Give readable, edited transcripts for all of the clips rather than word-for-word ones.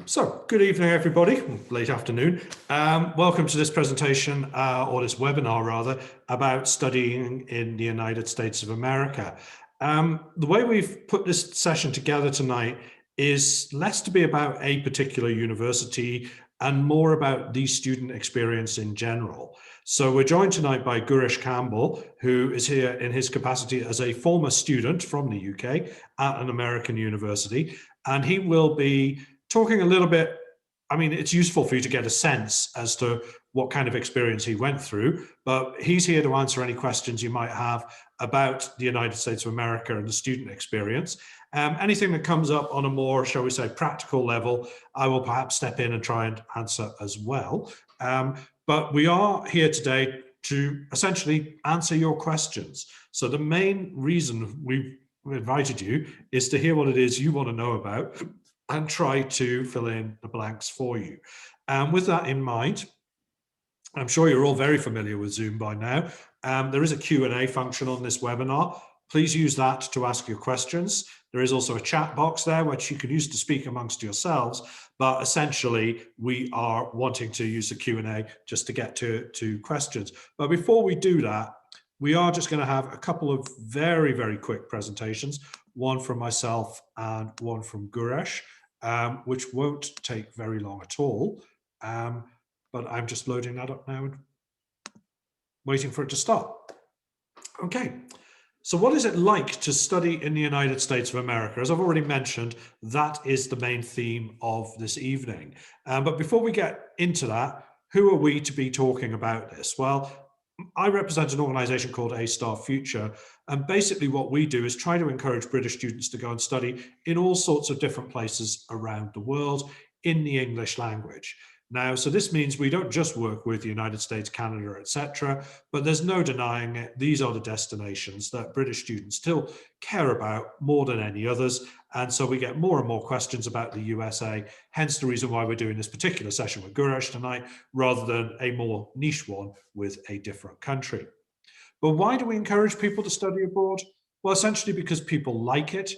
So, good evening, everybody, late afternoon. Welcome to this presentation, or this webinar rather, about studying in the United States of America. The way we've put this session together tonight is less to be about a particular university and more about the student experience in general. So we're joined tonight by Gouresh Kamble, who is here in his capacity as a former student from the UK at an American university, and he will be talking a little bit. I mean, it's useful for you to get a sense as to what kind of experience he went through, but he's here to answer any questions you might have about the United States of America and the student experience. Anything that comes up on a more, shall we say, practical level, I will perhaps step in and try and answer as well. But we are here today to essentially answer your questions. So the main reason we've invited you is to hear what it is you want to know about and try to fill in the blanks for you. And with that in mind, I'm sure you're all very familiar with Zoom by now. There is a Q&A function on this webinar. Please use that to ask your questions. There is also a chat box there, which you can use to speak amongst yourselves. But essentially, we are wanting to use the Q&A just to get to questions. But before we do that, we are just going to have a couple of very, very quick presentations, one from myself and one from Gouresh, which won't take very long at all. But I'm just loading that up now and waiting for it to start. Okay, so what is it like to study in the United States of America? As I've already mentioned, that is the main theme of this evening. But before we get into that, who are we to be talking about this? Well, I represent an organization called A Star Future, and basically what we do is try to encourage British students to go and study in all sorts of different places around the world in the English language. Now, so this means we don't just work with the United States, Canada, etc., but there's no denying it. These are the destinations that British students still care about more than any others. And so we get more and more questions about the USA, hence the reason why we're doing this particular session with Gouresh tonight, rather than a more niche one with a different country. But why do we encourage people to study abroad? Well, essentially because people like it.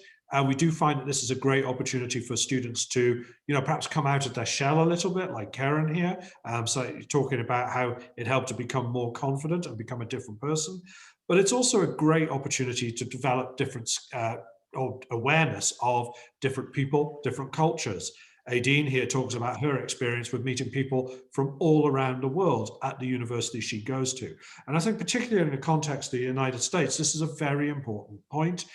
We do find that this is a great opportunity for students to, perhaps come out of their shell a little bit, like Karen here. So talking about how it helped to become more confident and become a different person. But it's also a great opportunity to develop different or awareness of different people, different cultures. Aideen here talks about her experience with meeting people from all around the world at the university she goes to. And I think particularly in the context of the United States, this is a very important point.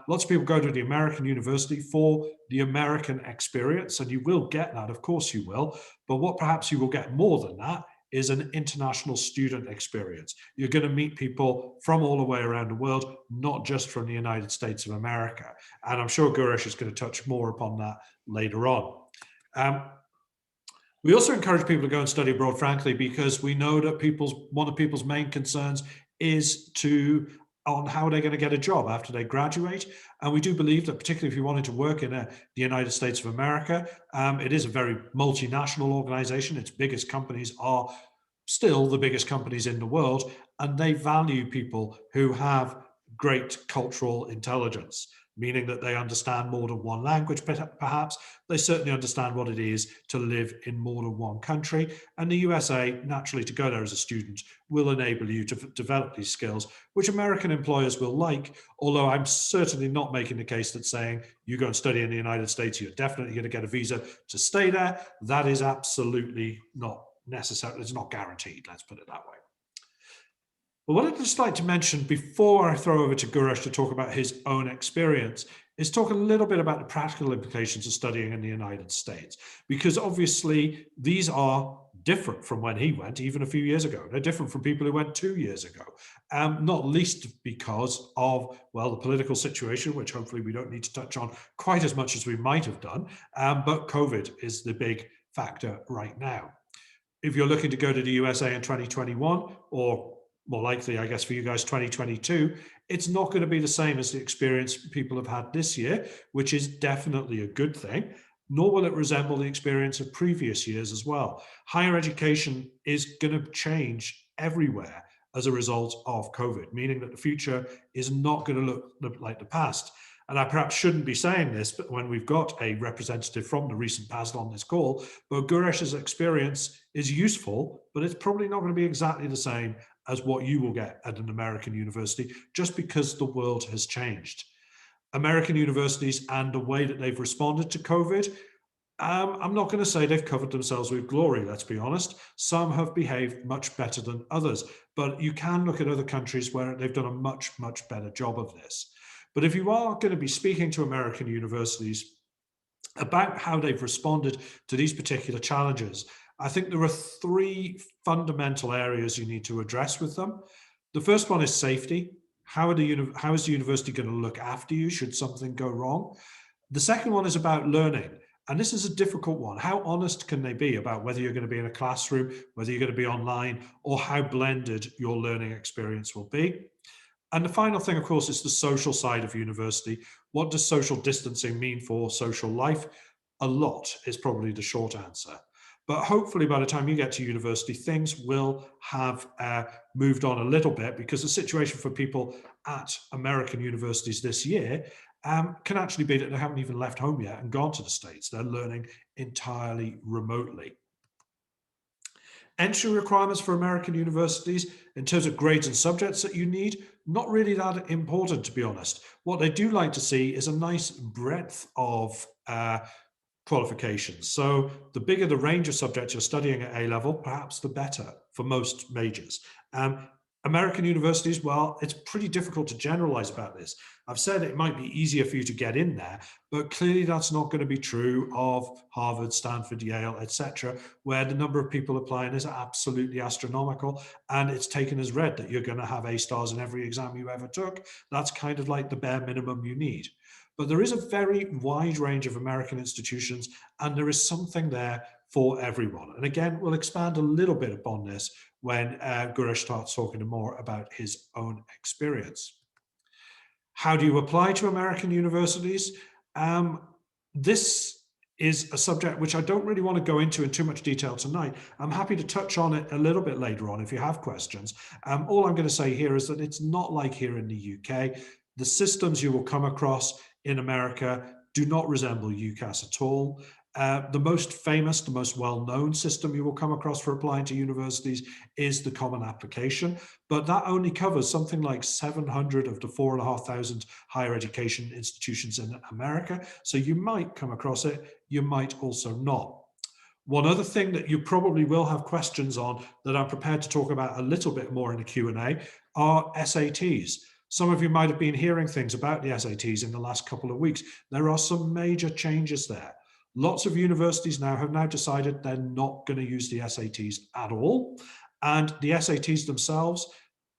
Lots of people go to the American university for the American experience, and you will get that, of course you will. But what perhaps you will get more than that is an international student experience. You're going to meet people from all the way around the world, not just from the United States of America. And I'm sure Gouresh is going to touch more upon that later on. We also encourage people to go and study abroad, frankly, because we know that one of people's main concerns is on how they're going to get a job after they graduate. And we do believe that, particularly if you wanted to work in the United States of America, it is a very multinational organization. Its biggest companies are still the biggest companies in the world, and they value people who have great cultural intelligence, meaning that they understand more than one language, perhaps. They certainly understand what it is to live in more than one country. And the USA, naturally, to go there as a student will enable you to develop these skills, which American employers will like, although I'm certainly not making the case that saying you go and study in the United States, you're definitely going to get a visa to stay there. That is absolutely not necessary. It's not guaranteed, let's put it that way. But what I'd just like to mention before I throw over to Gouresh to talk about his own experience is talk a little bit about the practical implications of studying in the United States, because obviously these are different from when he went even a few years ago. They're different from people who went 2 years ago, not least because of, well, the political situation, which hopefully we don't need to touch on quite as much as we might have done, but COVID is the big factor right now. If you're looking to go to the USA in 2021, or more likely, I guess, for you guys, 2022, it's not going to be the same as the experience people have had this year, which is definitely a good thing, nor will it resemble the experience of previous years as well. Higher education is going to change everywhere as a result of COVID, meaning that the future is not going to look like the past. and I perhaps shouldn't be saying this, but when we've got a representative from the recent past on this call, but Gouresh's experience is useful, but it's probably not going to be exactly the same as what you will get at an American university, just because the world has changed. American universities and the way that they've responded to COVID, I'm not going to say they've covered themselves with glory, let's be honest. Some have behaved much better than others, but you can look at other countries where they've done a much, much better job of this. But if you are going to be speaking to American universities about how they've responded to these particular challenges, I think there are three fundamental areas you need to address with them. The first one is safety. How is the university going to look after you should something go wrong? The second one is about learning. And this is a difficult one. How honest can they be about whether you're going to be in a classroom, whether you're going to be online, or how blended your learning experience will be? And the final thing, of course, is the social side of university. What does social distancing mean for social life? A lot is probably the short answer. But hopefully by the time you get to university, things will have moved on a little bit, because the situation for people at American universities this year can actually be that they haven't even left home yet and gone to the States. They're learning entirely remotely. Entry requirements for American universities in terms of grades and subjects that you need, not really that important, to be honest. What they do like to see is a nice breadth of qualifications. So the bigger the range of subjects you're studying at A-level, perhaps the better for most majors. American universities, well, it's pretty difficult to generalize about this. I've said it might be easier for you to get in there, but clearly that's not going to be true of Harvard, Stanford, Yale, etc., where the number of people applying is absolutely astronomical, and it's taken as read that you're going to have A stars in every exam you ever took. That's kind of like the bare minimum you need. But there is a very wide range of American institutions, and there is something there for everyone. And again, we'll expand a little bit upon this when Gouresh starts talking more about his own experience. How do you apply to American universities? This is a subject which I don't really want to go into in too much detail tonight. I'm happy to touch on it a little bit later on if you have questions. All I'm going to say here is that it's not like here in the UK. The systems you will come across in America do not resemble UCAS at all. The most famous, the most well-known system you will come across for applying to universities is the Common Application, but that only covers something like 700 of the 4,500 higher education institutions in America. So you might come across it, you might also not. One other thing that you probably will have questions on that I'm prepared to talk about a little bit more in the Q&A are SATs. Some of you might have been hearing things about the SATs in the last couple of weeks. There are some major changes there. Lots of universities have now decided they're not going to use the SATs at all. And the SATs themselves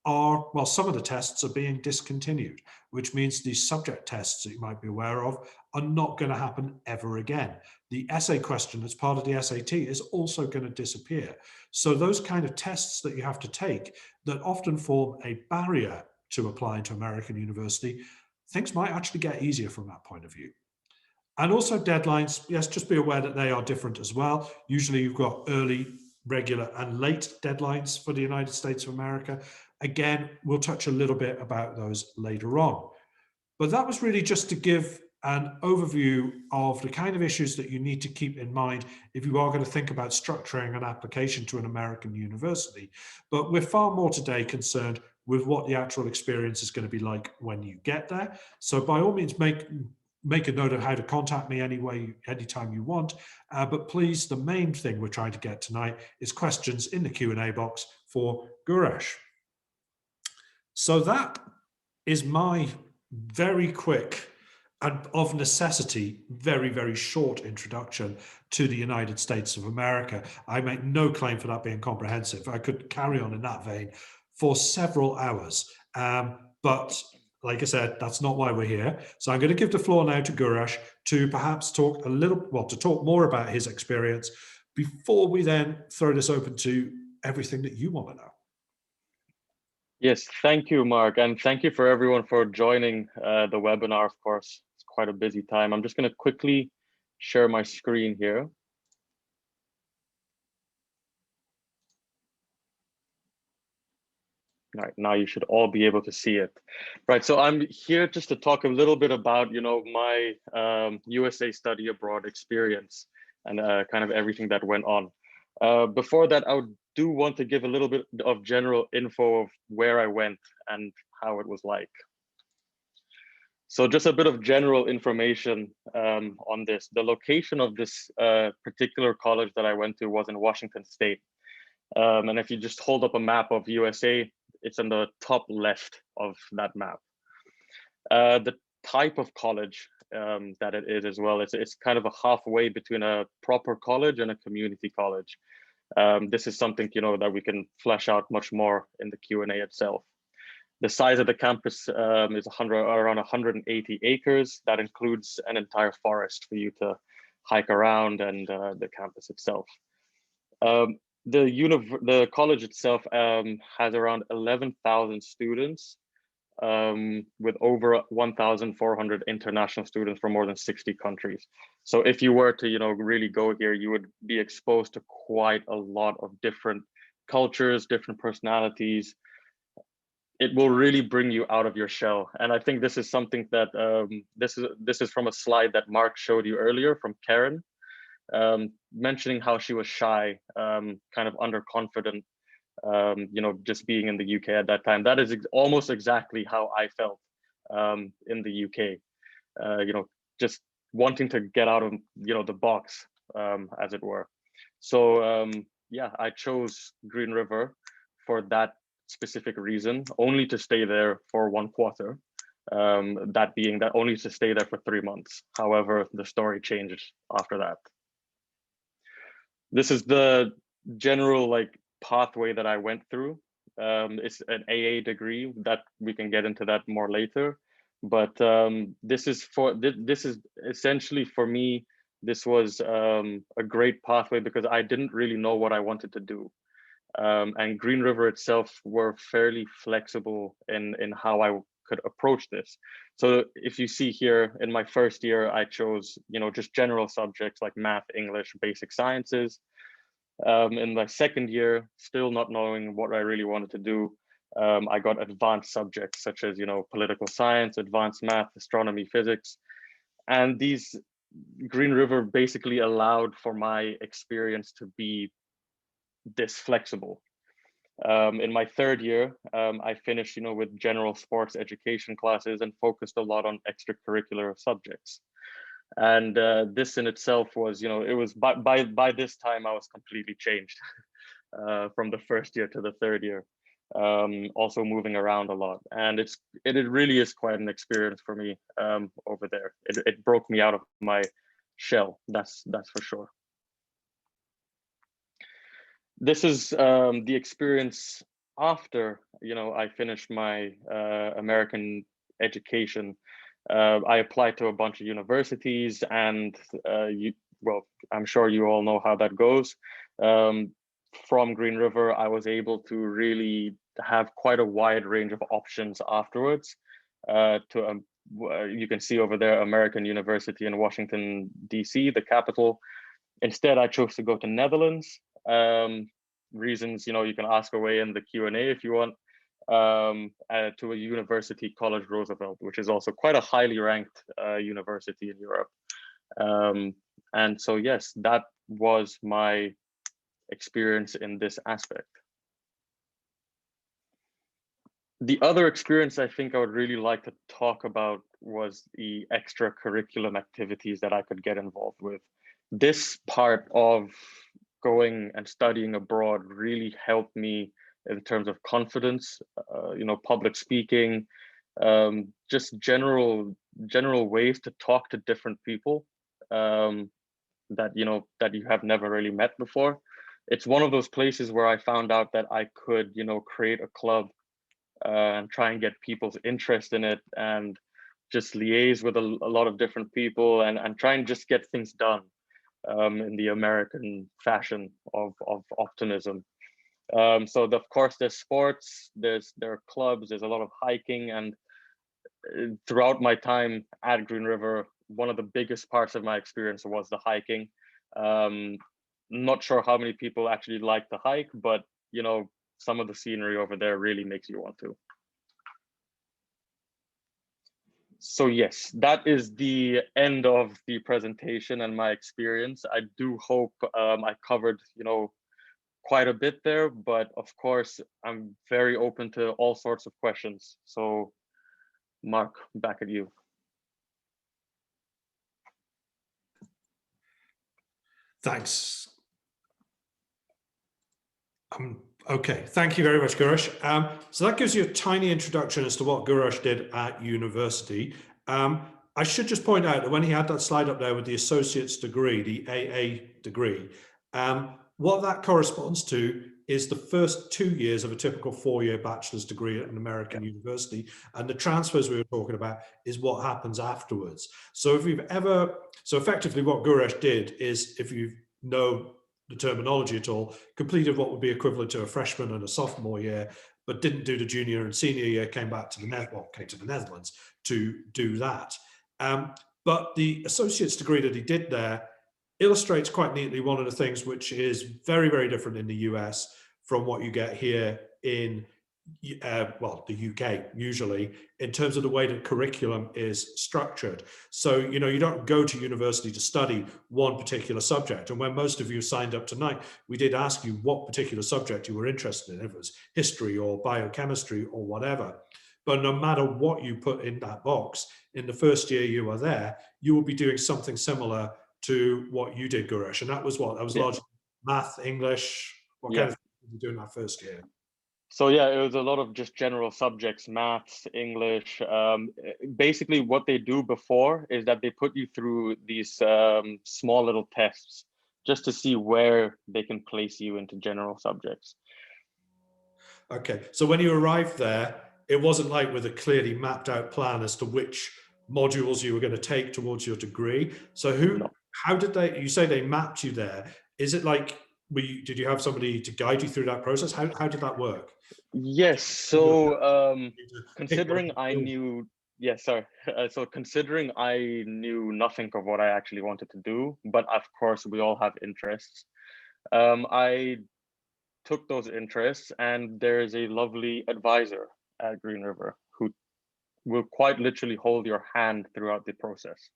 are, well, some of the tests are being discontinued, which means these subject tests that you might be aware of are not going to happen ever again. The essay question as part of the SAT is also going to disappear. So those kind of tests that you have to take that often form a barrier to applying to American university, things might actually get easier from that point of view. And also deadlines, yes, just be aware that they are different as well. Usually you've got early, regular, and late deadlines for the United States of America. Again, we'll touch a little bit about those later on. But that was really just to give an overview of the kind of issues that you need to keep in mind if you are going to think about structuring an application to an American university. But we're far more today concerned with what the actual experience is going to be like when you get there. So by all means, make a note of how to contact me anytime you want. But please, the main thing we're trying to get tonight is questions in the Q&A box for Gouresh. So that is my very quick and of necessity, very, very short introduction to the United States of America. I make no claim for that being comprehensive. I could carry on in that vein for several hours. But like I said, that's not why we're here. So I'm going to give the floor now to Gouresh to perhaps talk to talk more about his experience before we then throw this open to everything that you want to know. Yes, thank you, Mark. And thank you for everyone for joining the webinar. Of course, it's quite a busy time. I'm just going to quickly share my screen here. All right, now you should all be able to see it. Right, so I'm here just to talk a little bit about, my USA study abroad experience and kind of everything that went on. Before that, I do want to give a little bit of general info of where I went and how it was like. So just a bit of general information on this. The location of this particular college that I went to was in Washington State. And if you just hold up a map of USA, it's in the top left of that map. The type of college that it is as well, it's kind of a halfway between a proper college and a community college. This is something that we can flesh out much more in the Q&A itself. The size of the campus is around 180 acres. That includes an entire forest for you to hike around and the campus itself. The college itself has around 11,000 students with over 1,400 international students from more than 60 countries. So if you were to, really go here, you would be exposed to quite a lot of different cultures, different personalities. It will really bring you out of your shell. And I think this is something that this is from a slide that Mark showed you earlier from Karen. Mentioning how she was shy, kind of underconfident, just being in the UK at that time. That is almost exactly how I felt in the UK, just wanting to get out of, the box, as it were. So yeah, I chose Green River for that specific reason, only to stay there for 1 quarter. That being that only to stay there for 3 months. However, the story changed after that. This is the general pathway that I went through. It's an AA degree that we can get into that more later. But this is essentially for me, this was a great pathway because I didn't really know what I wanted to do. And Green River itself were fairly flexible in how I could approach this. So if you see here in my first year, I chose, just general subjects like math, English, basic sciences. In my second year, still not knowing what I really wanted to do, I got advanced subjects such as, political science, advanced math, astronomy, physics. And these Green River basically allowed for my experience to be this flexible. In my third year, I finished, with general sports education classes and focused a lot on extracurricular subjects. And this in itself was, it was by this time I was completely changed from the first year to the third year. Also moving around a lot, and it really is quite an experience for me over there. It broke me out of my shell. That's for sure. This is the experience after I finished my American education. I applied to a bunch of universities, and well, I'm sure you all know how that goes. From Green River, I was able to really have quite a wide range of options afterwards. You can see over there, American University in Washington, DC, the capital. Instead, I chose to go to Netherlands. Reasons, you can ask away in the Q&A if you want. To a university, College Roosevelt, which is also quite a highly ranked university in Europe. And so, yes, that was my experience in this aspect. The other experience I think I would really like to talk about was the extra curriculum activities that I could get involved with. This part of going and studying abroad really helped me in terms of confidence, public speaking, just general ways to talk to different people that you have never really met before. It's one of those places where I found out that I could, create a club and try and get people's interest in it, and just liaise with a lot of different people and try and just get things done in the American fashion of optimism. So of course there's sports, there are clubs, there's a lot of hiking, and throughout my time at Green River, one of the biggest parts of my experience was the hiking. Not sure how many people actually like to hike, but some of the scenery over there really makes you want to. So yes, that is the end of the presentation and my experience. I do hope I covered, quite a bit there, but of course, I'm very open to all sorts of questions. So Mark, back at you. Thanks. Okay, thank you very much, Gouresh. So that gives you a tiny introduction as to what Gouresh did at university. I should just point out that when he had that slide up there with the associate's degree, the AA degree, what that corresponds to is the first 2 years of a typical 4-year bachelor's degree at an American university, and the transfers we were talking about is what happens afterwards. So so effectively what Gouresh did is, if you know the terminology at all, completed what would be equivalent to a freshman and a sophomore year, but didn't do the junior and senior year, came back to the Netherlands to do that. But the associate's degree that he did there illustrates quite neatly one of the things which is very, very different in the US from what you get here in the UK usually, in terms of the way the curriculum is structured. So, you don't go to university to study one particular subject. And when most of you signed up tonight, we did ask you what particular subject you were interested in, if it was history or biochemistry or whatever. But no matter what you put in that box, in the first year you were there, you will be doing something similar to what you did, Gouresh. And that was what? That was largely math, English, what kind of thing did you do in that first year? So yeah, it was a lot of just general subjects, maths, English. Basically what they do before is that they put you through these small little tests just to see where they can place you into general subjects. Okay, so when you arrived there, it wasn't like with a clearly mapped out plan as to which modules you were going to take towards your degree. So how did you say they mapped you there? Is it like, did you have somebody to guide you through that process? How did that work? Yes, so considering I knew, so considering I knew nothing of what I actually wanted to do, but of course we all have interests, I took those interests, and there is a lovely advisor at Green River who will quite literally hold your hand throughout the process.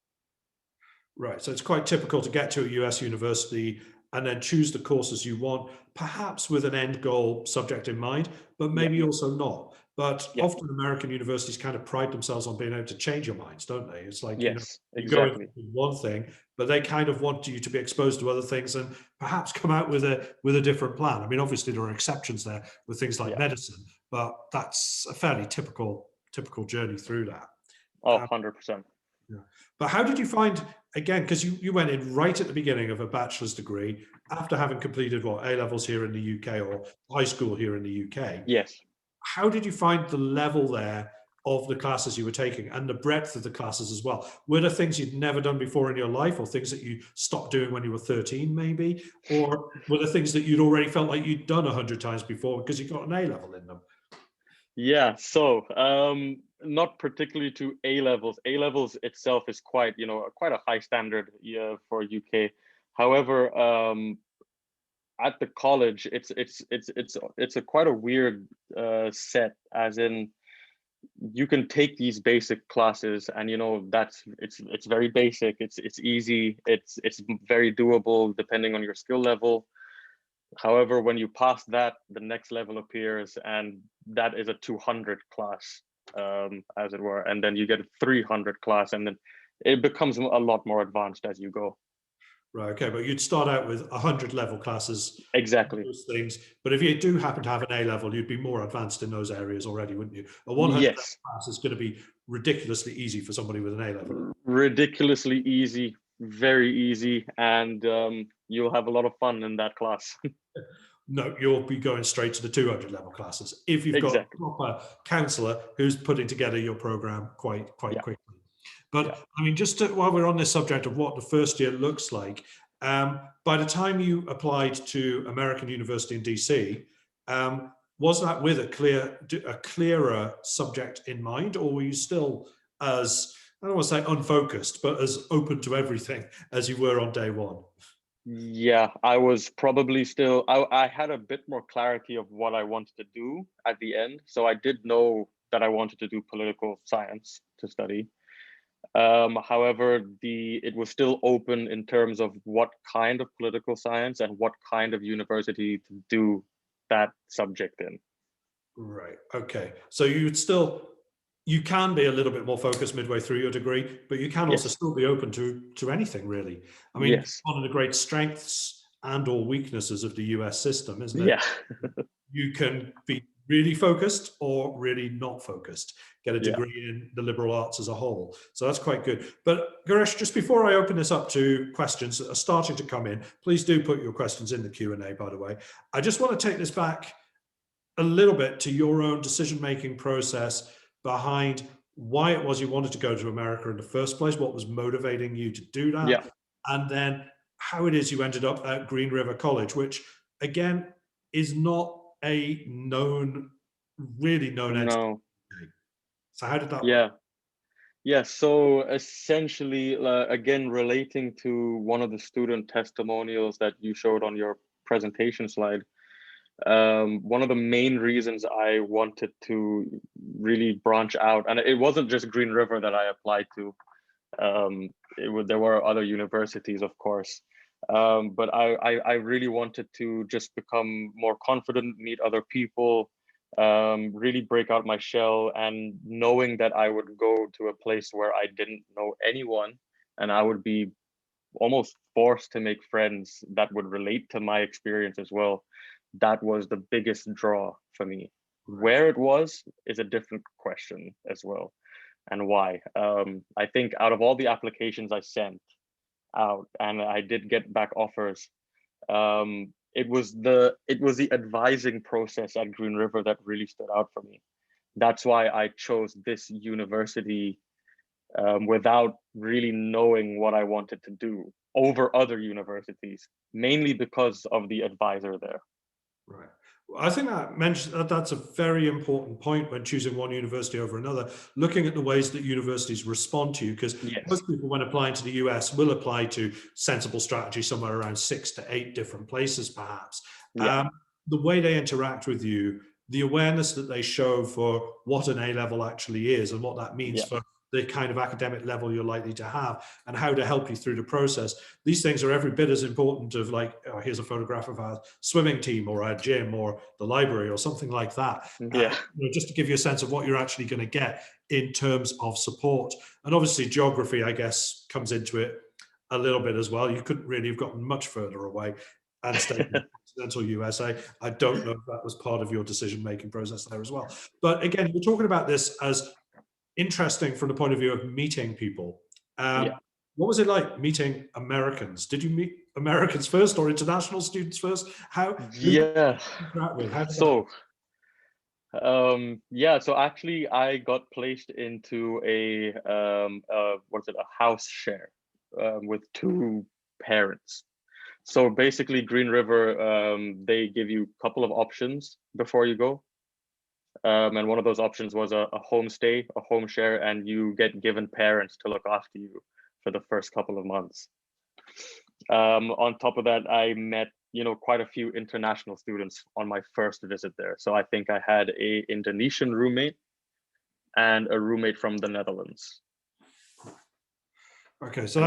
Right, so it's quite typical to get to a US university and then choose the courses you want, perhaps with an end goal subject in mind, but maybe also not. But often American universities kind of pride themselves on being able to change your minds, don't they? It's like, you go into one thing, but they kind of want you to be exposed to other things and perhaps come out with a different plan. I mean, obviously there are exceptions there with things like medicine, but that's a fairly typical journey through that. Oh, 100%. Yeah. But how did you find, again, because you went in right at the beginning of a bachelor's degree after having completed A-levels here in the UK or high school here in the UK? Yes. How did you find the level there of the classes you were taking and the breadth of the classes as well? Were there things you'd never done before in your life, or things that you stopped doing when you were 13 maybe? Or were there things that you'd already felt like you'd done 100 times before because you got an A-level in them? Yeah, so not particularly to A-levels. A-levels itself is quite a high standard for UK. However, at the college, it's a quite a weird set, as in you can take these basic classes, and it's very basic. It's easy. It's very doable depending on your skill level. However, when you pass that, the next level appears, and that is a 200 class, as it were. And then you get a 300 class, and then it becomes a lot more advanced as you go. Right, okay, but you'd start out with 100 level classes. Exactly. Those things. But if you do happen to have an A-level, you'd be more advanced in those areas already, wouldn't you? A 100 class is going to be ridiculously easy for somebody with an A-level. Ridiculously easy, very easy, and you'll have a lot of fun in that class. No, you'll be going straight to the 200 level classes if you've got a proper counselor who's putting together your program quite quickly. But I mean, while we're on this subject of what the first year looks like, by the time you applied to American University in DC, was that with a clearer subject in mind, or were you still as, I don't want to say unfocused, but as open to everything as you were on day one? Yeah, I was probably still, I had a bit more clarity of what I wanted to do at the end. So I did know that I wanted to do political science to study. However, it was still open in terms of what kind of political science and what kind of university to do that subject in. Right. Okay. So you can be a little bit more focused midway through your degree, but you can also Yes. still be open to anything really. I mean, Yes. one of the great strengths and or weaknesses of the US system, isn't it? Yeah. You can be really focused or really not focused, get a Yeah. degree in the liberal arts as a whole. So that's quite good. But Gouresh, just before I open this up to questions that are starting to come in, please do put your questions in the Q&A, by the way. I just want to take this back a little bit to your own decision-making process behind why it was you wanted to go to America in the first place, what was motivating you to do Yeah. that, and then how it is you ended up at Green River College, which again is not a really known entity. No. So how did that work? Yeah. Yeah. So essentially, again, relating to one of the student testimonials that you showed on your presentation slide, one of the main reasons I wanted to really branch out, and it wasn't just Green River that I applied to. There were other universities, of course, but I really wanted to just become more confident, meet other people, really break out my shell, and knowing that I would go to a place where I didn't know anyone, and I would be almost forced to make friends that would relate to my experience as well. That was the biggest draw for me. Where it was is a different question as well, and why. I think out of all the applications I sent out, and I did get back offers, it was the advising process at Green River that really stood out for me. That's why I chose this university, without really knowing what I wanted to do, over other universities, mainly because of the advisor there. Right. Well, I think that's a very important point when choosing one university over another, looking at the ways that universities respond to you, because Yes. most people, when applying to the US, will apply to sensible strategy somewhere around 6 to 8 different places, perhaps. Yeah. The way they interact with you, the awareness that they show for what an A level actually is and what that means Yeah. for the kind of academic level you're likely to have and how to help you through the process. These things are every bit as important of like, oh, here's a photograph of our swimming team or our gym or the library or something like that. Yeah. Just to give you a sense of what you're actually going to get in terms of support. And obviously geography, I guess, comes into it a little bit as well. You couldn't really have gotten much further away and stayed in continental USA. I don't know if that was part of your decision-making process there as well. But again, we're talking about this as interesting from the point of view of meeting people. Yeah. What was it like meeting Americans? Did you meet Americans first or international students first? Who did Yeah. you interact with? How did that So, yeah, so actually I got placed into what's it, a house share, with two parents. So basically Green River, they give you a couple of options before you go. And one of those options was a homestay, a home share, and you get given parents to look after you for the first couple of months. On top of that, I met, quite a few international students on my first visit there. So I think I had a Indonesian roommate and a roommate from the Netherlands. Okay, so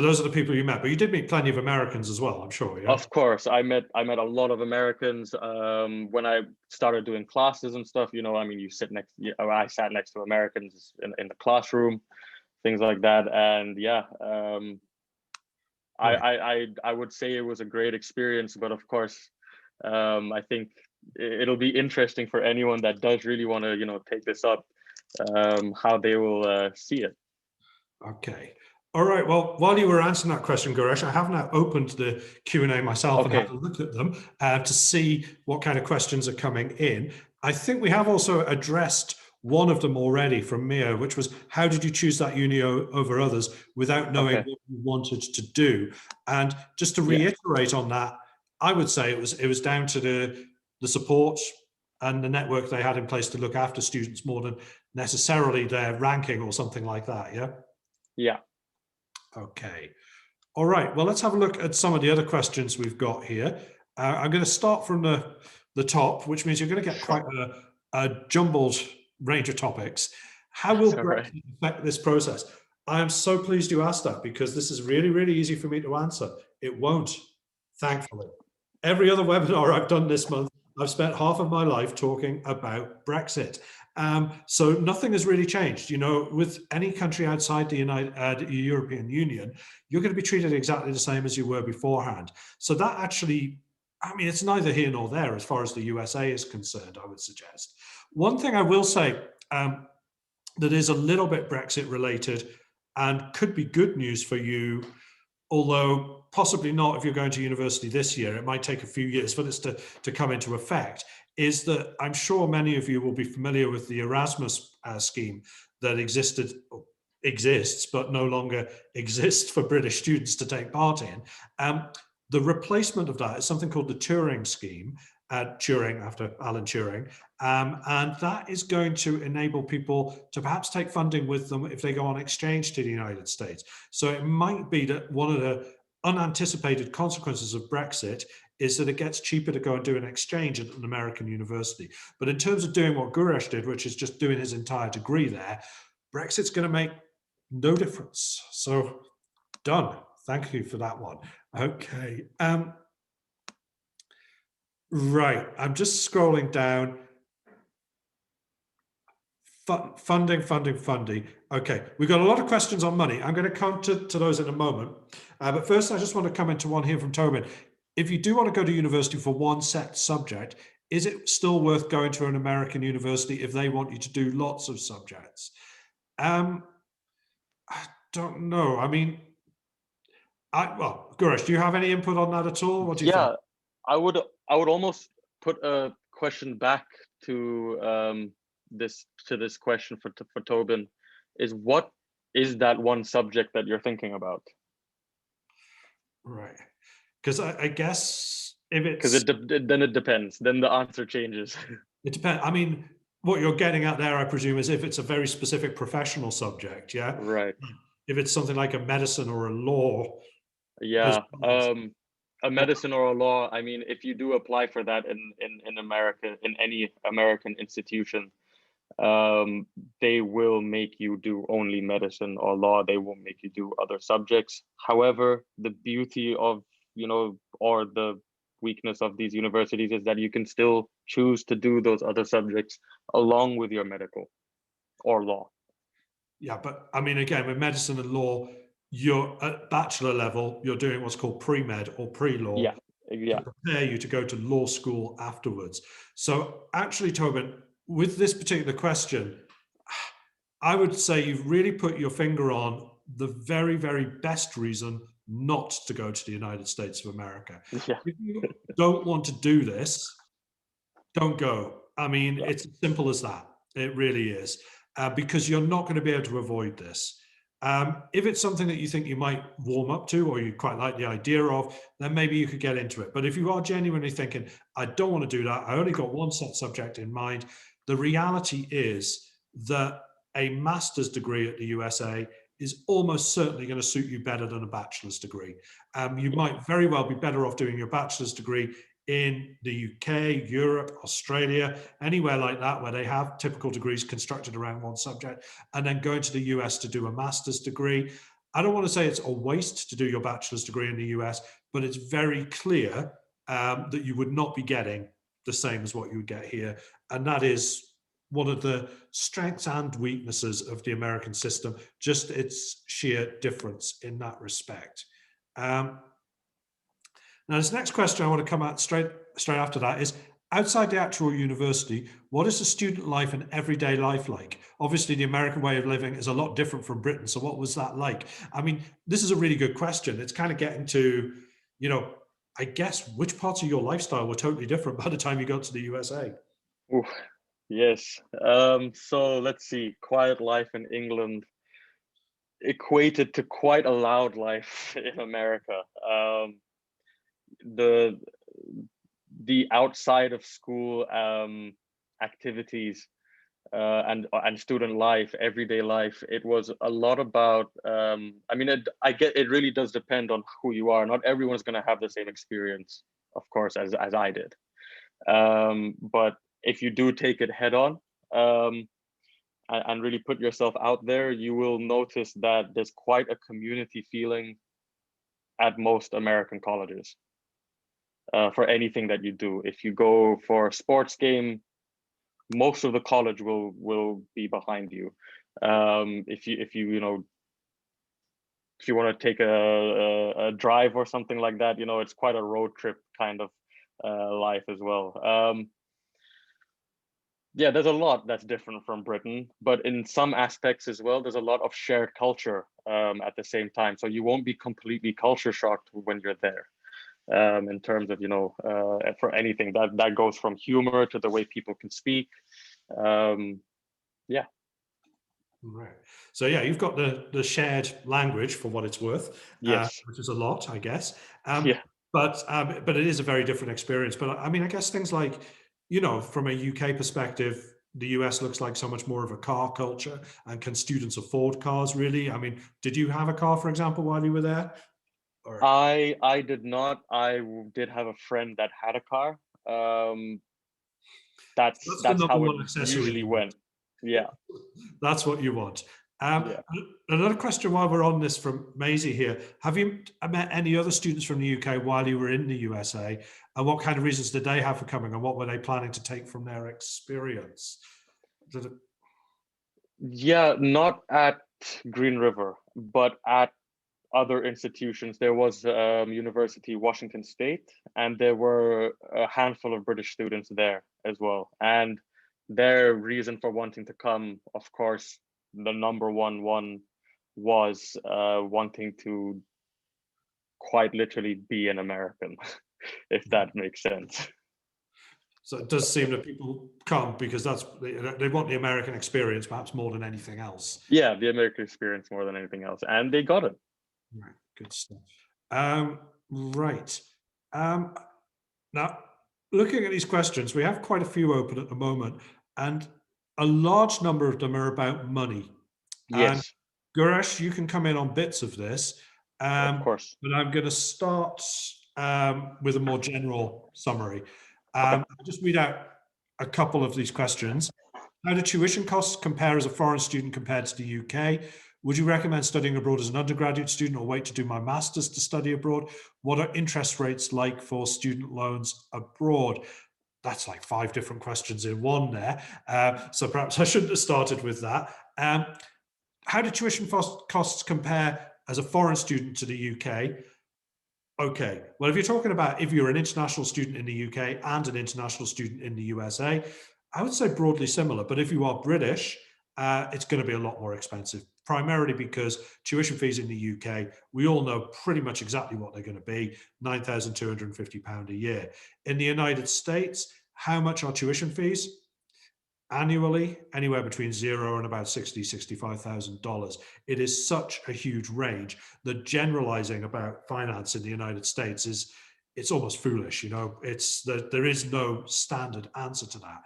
those are the people you met, but you did meet plenty of Americans as well, I'm sure. Yeah. Of course, I met a lot of Americans. When I started doing classes and stuff, I mean, I sat next to Americans in the classroom, things like that. And yeah, Right. I would say it was a great experience, but of course, I think it'll be interesting for anyone that does really want to, take this up, how they will see it. Okay. All right. Well, while you were answering that question, Gouresh, I have now opened the Q&A myself and had Okay. a look at them to see what kind of questions are coming in. I think we have also addressed one of them already from Mia, which was how did you choose that uni over others without knowing Okay. what you wanted to do? And just to Yeah. reiterate on that, I would say it was down to the support and the network they had in place to look after students more than necessarily their ranking or something like that. Yeah. Yeah. Okay. All right, well, let's have a look at some of the other questions we've got here. I'm going to start from the top, which means you're going to get quite Sure. a jumbled range of topics. How will That's all right. Brexit affect this process? I am so pleased you asked that because this is really, really easy for me to answer. It won't, thankfully. Every other webinar I've done this month, I've spent half of my life talking about Brexit. So nothing has really changed. You know, with any country outside the European Union, you're going to be treated exactly the same as you were beforehand. So that actually, I mean, it's neither here nor there as far as the USA is concerned, I would suggest. One thing I will say that is a little bit Brexit related and could be good news for you, although possibly not if you're going to university this year. It might take a few years for this to come into effect, is that I'm sure many of you will be familiar with the Erasmus scheme that exists, but no longer exists for British students to take part in. The replacement of that is something called the Turing scheme, Turing after Alan Turing, and that is going to enable people to perhaps take funding with them if they go on exchange to the United States. So it might be that one of the unanticipated consequences of Brexit is that it gets cheaper to go and do an exchange at an American university. But in terms of doing what Gouresh did, which is just doing his entire degree there, Brexit's going to make no difference. So done. Thank you for that one. Okay. Right. I'm just scrolling down. Funding. Okay, we've got a lot of questions on money. I'm going to come to those in a moment. But first, I just want to come into one here from Tobin. If you do want to go to university for one set subject, is it still worth going to an American university if they want you to do lots of subjects? I don't know. I mean, well, Gouresh, do you have any input on that at all? What do you think? Yeah, I would almost put a question back to this question for Tobin, is what is that one subject that you're thinking about? Right. Because I guess if Because it's, then it depends. Then the answer changes. it depends. I mean, what you're getting at there, I presume, is if it's a very specific professional subject, yeah? Right. If it's something like a medicine or a law, there's, Yeah. A medicine or a law. I mean, if you do apply for that in America, in any American institution, they will make you do only medicine or law. They won't make you do other subjects. However, the beauty of, or the weakness of these universities is that you can still choose to do those other subjects along with your medical or law. yeah, but I mean, again, with medicine and law, you're at bachelor level, you're doing what's called pre-med or pre-law Yeah, to yeah, prepare you to go to law school afterwards. So actually, Tobin, with this particular question, I would say you've really put your finger on the very, very best reason not to go to the United States of America. yeah, If you don't want to do this, don't go. I mean, yeah, it's as simple as that. It really is, because you're not going to be able to avoid this. If it's something that you think you might warm up to or you quite like the idea of, then maybe you could get into it. But if you are genuinely thinking, I don't want to do that, I only got one set subject in mind, the reality is that a master's degree at the USA is almost certainly going to suit you better than a bachelor's degree. You yeah, might very well be better off doing your bachelor's degree in the UK, Europe, Australia, anywhere like that, where they have typical degrees constructed around one subject, and then going to the US to do a master's degree. I don't want to say it's a waste to do your bachelor's degree in the US, but it's very clear that you would not be getting the same as what you would get here. And that is one of the strengths and weaknesses of the American system, just its sheer difference in that respect. Now, this next question I want to come at straight after that is, outside the actual university, what is the student life and everyday life like? Obviously, the American way of living is a lot different from Britain. So what was that like? I mean, this is a really good question. It's kind of getting to, I guess, which parts of your lifestyle were totally different by the time you got to the USA? Oof, yes. So let's see. Quiet life in England equated to quite a loud life in America. The outside of school activities and student life, everyday life, it was a lot about. I mean, I get it really does depend on who you are. Not everyone's going to have the same experience, of course, as I did. But if you do take it head on, and really put yourself out there, you will notice that there's quite a community feeling at most American colleges for anything that you do. If you go for a sports game, most of the college will be behind you. If you want to take a drive or something like that, it's quite a road trip kind of life as well. Yeah, there's a lot that's different from Britain, but in some aspects as well, there's a lot of shared culture at the same time. So you won't be completely culture shocked when you're there. In terms of for anything that goes from humor to the way people can speak. Yeah. Right. So yeah, you've got the shared language for what it's worth, Yes. which is a lot, I guess. Yeah. But it is a very different experience. But I mean, I guess things like, from a UK perspective, the US looks like so much more of a car culture. And can students afford cars, really? I mean, did you have a car, for example, while you were there? Or I did not. I did have a friend that had a car. that's the That's number how it one accessory usually you want. went. Yeah. That's what you want. Yeah. Another question while we're on this from Maisie here. Have you met any other students from the UK while you were in the USA? And what kind of reasons did they have for coming? And what were they planning to take from their experience? Yeah, not at Green River, but at other institutions. There was University Washington State, and there were a handful of British students there as well. And their reason for wanting to come, of course, the number one was wanting to quite literally be an American, if that makes sense. So it does seem that people come because they want the American experience, perhaps more than anything else. Yeah, the American experience more than anything else, and they got it. Right, good stuff. Right. Now, looking at these questions, we have quite a few open at the moment, and a large number of them are about money. And Yes, Gouresh, you can come in on bits of this, of course. but I'm going to start with a more general summary. Okay. I'll just read out a couple of these questions. How do tuition costs compare as a foreign student compared to the UK? Would you recommend studying abroad as an undergraduate student or wait to do my master's to study abroad? What are interest rates like for student loans abroad? That's like 5 different questions in one there. So perhaps I shouldn't have started with that. How do tuition costs compare as a foreign student to the UK? Okay, well, if you're talking about if you're an international student in the UK and an international student in the USA, I would say broadly similar. But if you are British, it's going to be a lot more expensive, primarily because tuition fees in the UK, we all know pretty much exactly what they're going to be, £9,250 a year. In the United States, how much are tuition fees? Annually, anywhere between zero and about $65,000. It is such a huge range that generalizing about finance in the United States it's almost foolish. It's that there is no standard answer to that.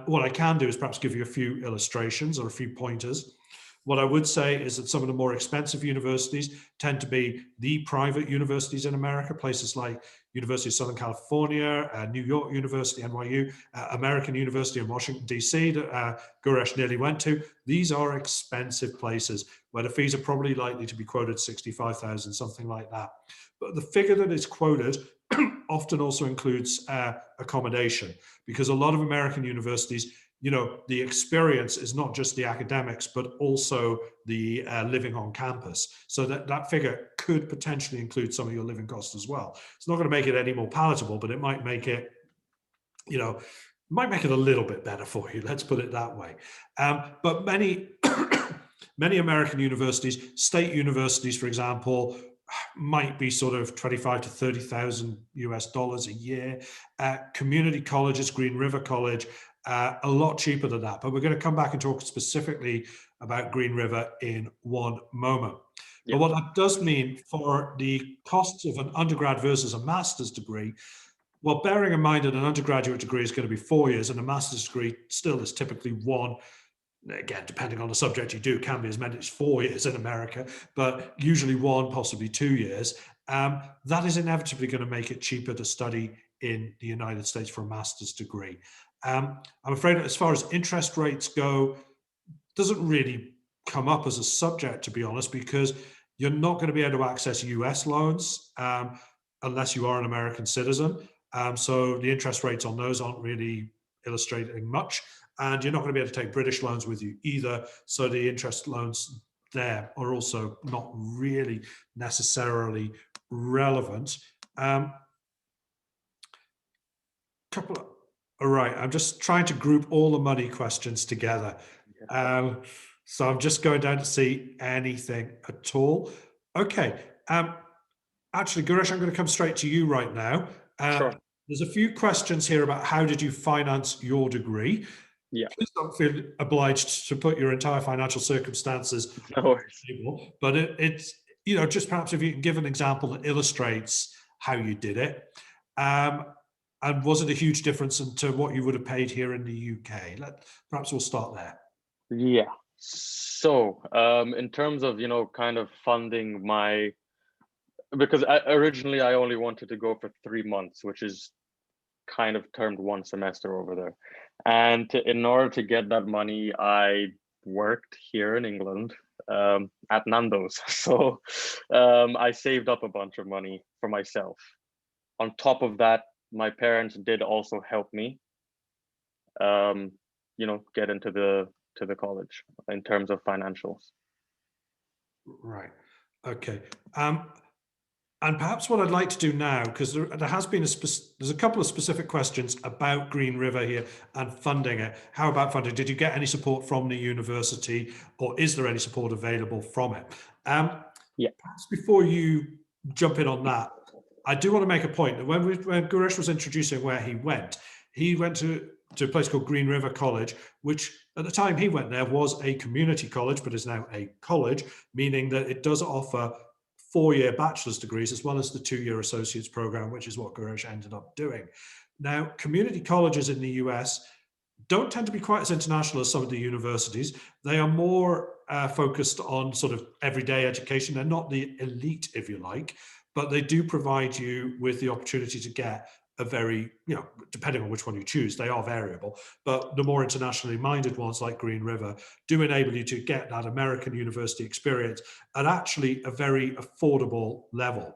What I can do is perhaps give you a few illustrations or a few pointers. What I would say is that some of the more expensive universities tend to be the private universities in America, places like University of Southern California, New York University, NYU, American University in Washington, D.C., that Gouresh nearly went to. These are expensive places where the fees are probably likely to be quoted 65,000, something like that. But the figure that is quoted often also includes accommodation, because a lot of American universities, the experience is not just the academics, but also the living on campus. So that figure could potentially include some of your living costs as well. It's not going to make it any more palatable, but it might make it, a little bit better for you. Let's put it that way. But many, many American universities, state universities, for example, might be sort of 25 to 30,000 US dollars a year. Community colleges, Green River College, a lot cheaper than that. But we're going to come back and talk specifically about Green River in one moment. Yeah. But what that does mean for the costs of an undergrad versus a master's degree, Well, bearing in mind that an undergraduate degree is going to be 4 years and a master's degree still is typically one, again, depending on the subject you do, can be as many as 4 years in America, but usually one, possibly 2 years. That is inevitably going to make it cheaper to study in the United States for a master's degree. I'm afraid as far as interest rates go, doesn't really come up as a subject, to be honest, because you're not going to be able to access US loans unless you are an American citizen. So the interest rates on those aren't really illustrating much. And you're not going to be able to take British loans with you either. So the interest loans there are also not really necessarily relevant. Couple of, all right, I'm just trying to group all the money questions together. So I'm just going down to see anything at all. Okay. Actually, Gouresh, I'm going to come straight to you right now. Sure. There's a few questions here about how did you finance your degree. Yeah. Please don't feel obliged to put your entire financial circumstances No on worries. the table, but it's, just perhaps if you can give an example that illustrates how you did it. And was it a huge difference into what you would have paid here in the UK? Perhaps we'll start there. Yeah. So, in terms of, kind of funding because originally I only wanted to go for 3 months, which is kind of termed one semester over there. And in order to get that money, I worked here in England at Nando's. So I saved up a bunch of money for myself. On top of that, my parents did also help me, get into the college in terms of financials. Right. Okay. And perhaps what I'd like to do now, because there has been there's a couple of specific questions about Green River here and funding it. How about funding? Did you get any support from the university, or is there any support available from it? Yeah. Perhaps before you jump in on that, I do want to make a point that when Gouresh was introducing where he went to a place called Green River College, which at the time he went there was a community college, but is now a college, meaning that it does offer 4-year bachelor's degrees as well as the 2-year associate's program, which is what Gouresh ended up doing. Now, community colleges in the US don't tend to be quite as international as some of the universities. They are more focused on sort of everyday education. They're not the elite, if you like, but they do provide you with the opportunity to get a very, depending on which one you choose, they are variable, but the more internationally minded ones like Green River do enable you to get that American university experience at actually a very affordable level.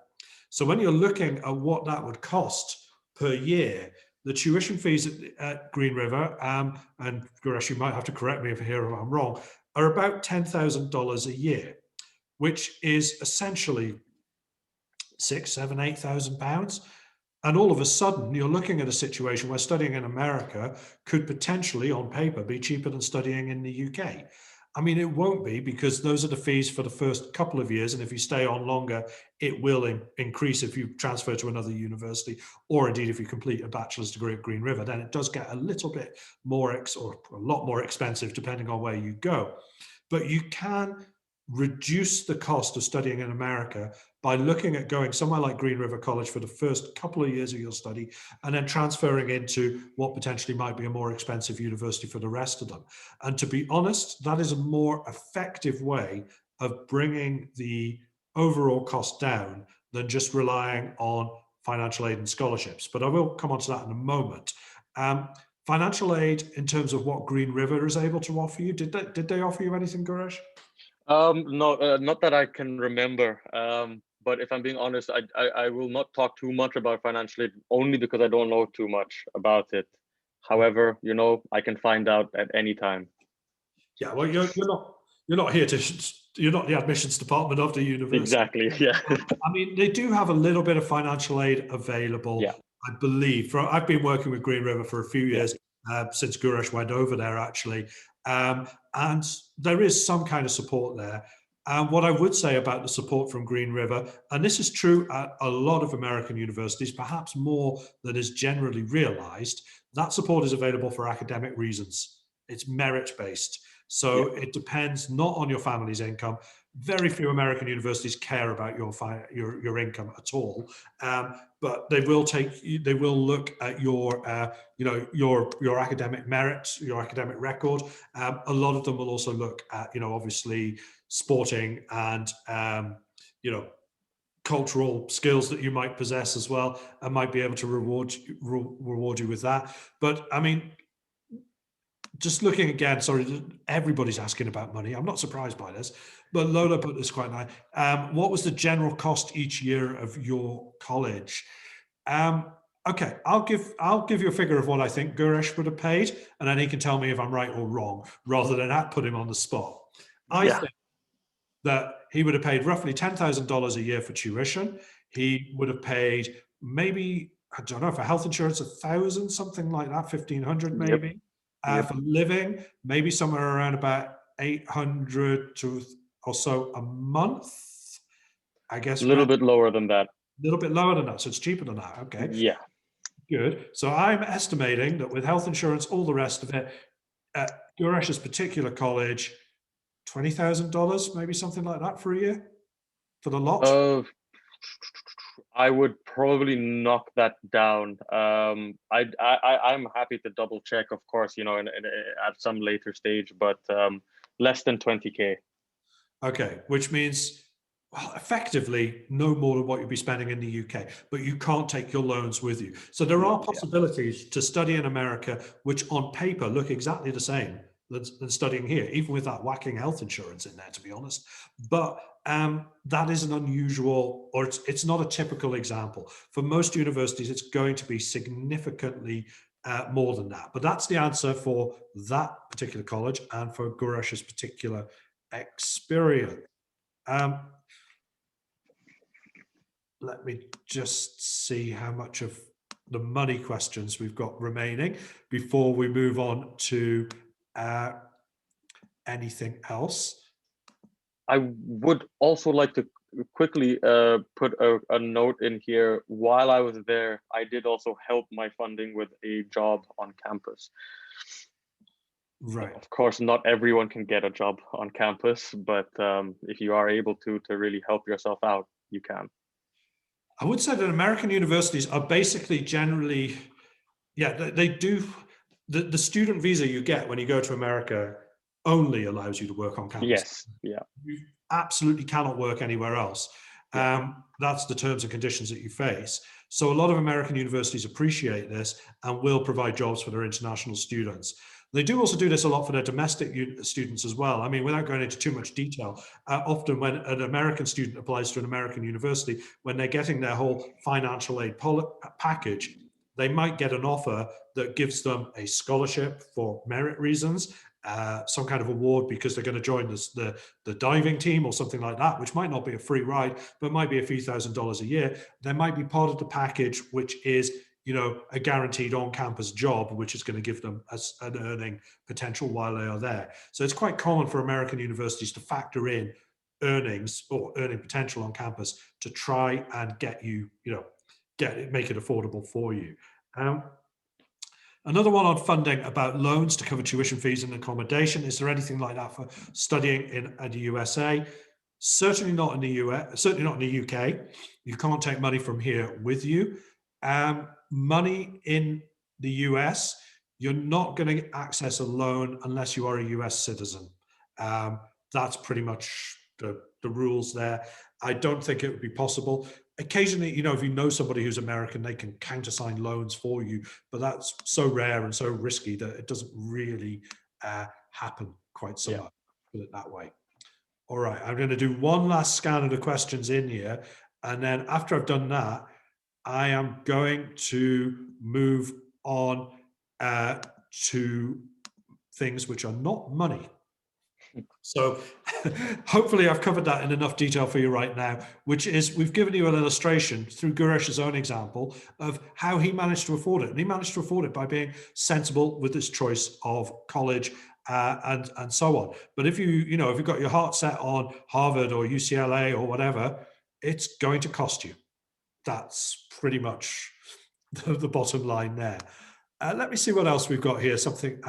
So when you're looking at what that would cost per year, the tuition fees at Green River, and Gouresh, you might have to correct me if I'm wrong, are about $10,000 a year, which is essentially £6,000, £7,000, £8,000. And all of a sudden, you're looking at a situation where studying in America could potentially, on paper, be cheaper than studying in the UK. I mean, it won't be, because those are the fees for the first couple of years. And if you stay on longer, it will increase if you transfer to another university, or indeed if you complete a bachelor's degree at Green River. Then it does get a little bit more or a lot more expensive depending on where you go. But you can reduce the cost of studying in America by looking at going somewhere like Green River College for the first couple of years of your study, and then transferring into what potentially might be a more expensive university for the rest of them. And to be honest, that is a more effective way of bringing the overall cost down than just relying on financial aid and scholarships. But I will come on to that in a moment. Financial aid in terms of what Green River is able to offer you, did they offer you anything, Gouresh? No, not that I can remember. But if I'm being honest, I will not talk too much about financial aid, only because I don't know too much about it. However, I can find out at any time. Yeah, well, you're not here to you're not the admissions department of the university. Exactly. Yeah. I mean, they do have a little bit of financial aid available. Yeah. I believe. I've been working with Green River for a few years, since Gouresh went over there, actually, and there is some kind of support there. And what I would say about the support from Green River, and this is true at a lot of American universities, perhaps more than is generally realized, that support is available for academic reasons. It's merit-based. So it depends not on your family's income, Very few American universities care about your income at all, but they will look at your your academic merit, your academic record. A lot of them will also look at obviously sporting and cultural skills that you might possess as well, and might be able to reward you with that. But I mean, just looking again, sorry, everybody's asking about money. I'm not surprised by this, but Lola put this quite nice. What was the general cost each year of your college? Okay, I'll give you a figure of what I think Gouresh would have paid, and then he can tell me if I'm right or wrong, rather than put him on the spot. I think that he would have paid roughly $10,000 a year for tuition. He would have paid maybe, I don't know, for health insurance, 1,000, something like that, 1,500 maybe. For living, maybe somewhere around about 800 to or so a month. I guess A little bit lower than that. A little bit lower than that, so it's cheaper than that. Okay. Yeah. Good. So I'm estimating that with health insurance, all the rest of it, at Gouresh's particular college, $20,000, maybe something like that for a year, for the lot. I would probably knock that down. I'm happy to double check, of course, at some later stage, but less than 20K. Okay, which means, well, effectively no more than what you'd be spending in the UK, but you can't take your loans with you. So there are possibilities to study in America, which on paper look exactly the same than studying here, even with that whacking health insurance in there, to be honest. But that is an unusual, or it's not a typical example. For most universities, it's going to be significantly more than that. But that's the answer for that particular college and for Gouresh's particular experience. Let me just see how much of the money questions we've got remaining before we move on to anything else. I would also like to quickly put a note in here. While I was there, I did also help my funding with a job on campus. Right. Of course, not everyone can get a job on campus, but if you are able to really help yourself out, you can. I would say that American universities are basically generally, they do. The student visa you get when you go to America only allows you to work on campus. Yes, yeah. You absolutely cannot work anywhere else. That's the terms and conditions that you face. So a lot of American universities appreciate this and will provide jobs for their international students. They do also do this a lot for their domestic students as well. I mean, without going into too much detail, often when an American student applies to an American university, when they're getting their whole financial aid package, they might get an offer that gives them a scholarship for merit reasons, some kind of award because they're going to join the diving team or something like that, which might not be a free ride, but might be a few $1,000s a year. There might be part of the package which is a guaranteed on-campus job, which is going to give them an earning potential while they are there. So it's quite common for American universities to factor in earnings or earning potential on campus to try and get you, make it affordable for you. Another one on funding about loans to cover tuition fees and accommodation. Is there anything like that for studying in the USA? Certainly not in the US, certainly not in the UK. You can't take money from here with you. Money in the US, you're not going to access a loan unless you are a US citizen. That's pretty much the rules there. I don't think it would be possible. Occasionally, if you know somebody who's American, they can countersign loans for you, but that's so rare and so risky that it doesn't really happen quite so much, put it that way. All right, I'm going to do one last scan of the questions in here, and then after I've done that, I am going to move on to things which are not money. So hopefully I've covered that in enough detail for you right now, which is we've given you an illustration through Gouresh's own example of how he managed to afford it. And he managed to afford it by being sensible with his choice of college and so on. But if you've got your heart set on Harvard or UCLA or whatever, it's going to cost you. That's pretty much the bottom line there. Let me see what else we've got here. Something.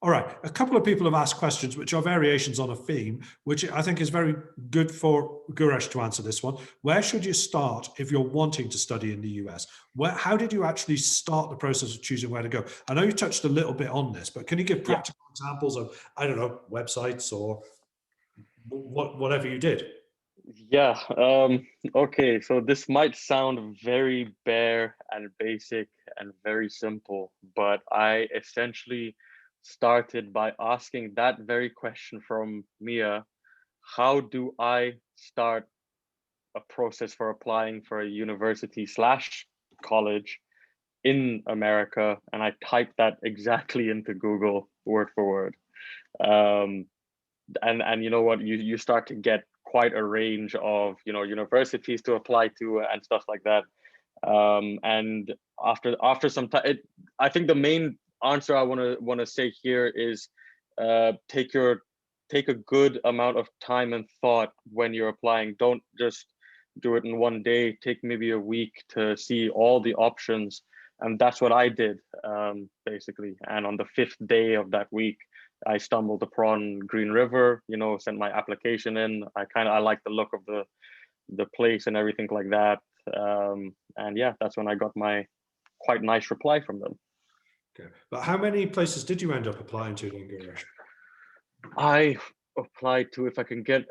All right, a couple of people have asked questions which are variations on a theme, which I think is very good for Gouresh to answer this one. Where should you start if you're wanting to study in the US? How did you actually start the process of choosing where to go? I know you touched a little bit on this, but can you give Yeah. practical examples of, I don't know, websites or whatever you did? Yeah. Okay. So this might sound very bare and basic and very simple, but I essentially started by asking that very question from Mia. How do I start a process for applying for a university slash college in America? And I typed that exactly into Google word for word. Um, and you know what, you start to get quite a range of universities to apply to and stuff like that. And after some time, I think the main answer I want to say here is take a good amount of time and thought when you're applying. Don't just do it in one day. Take maybe a week to see all the options, and that's what I did, basically. And on the 5th day of that week, I stumbled upon Green River, sent my application in. I like the look of the place and everything like that. And yeah, that's when I got my quite nice reply from them. Okay. But how many places did you end up applying to then, Gouresh? I applied to, if I can get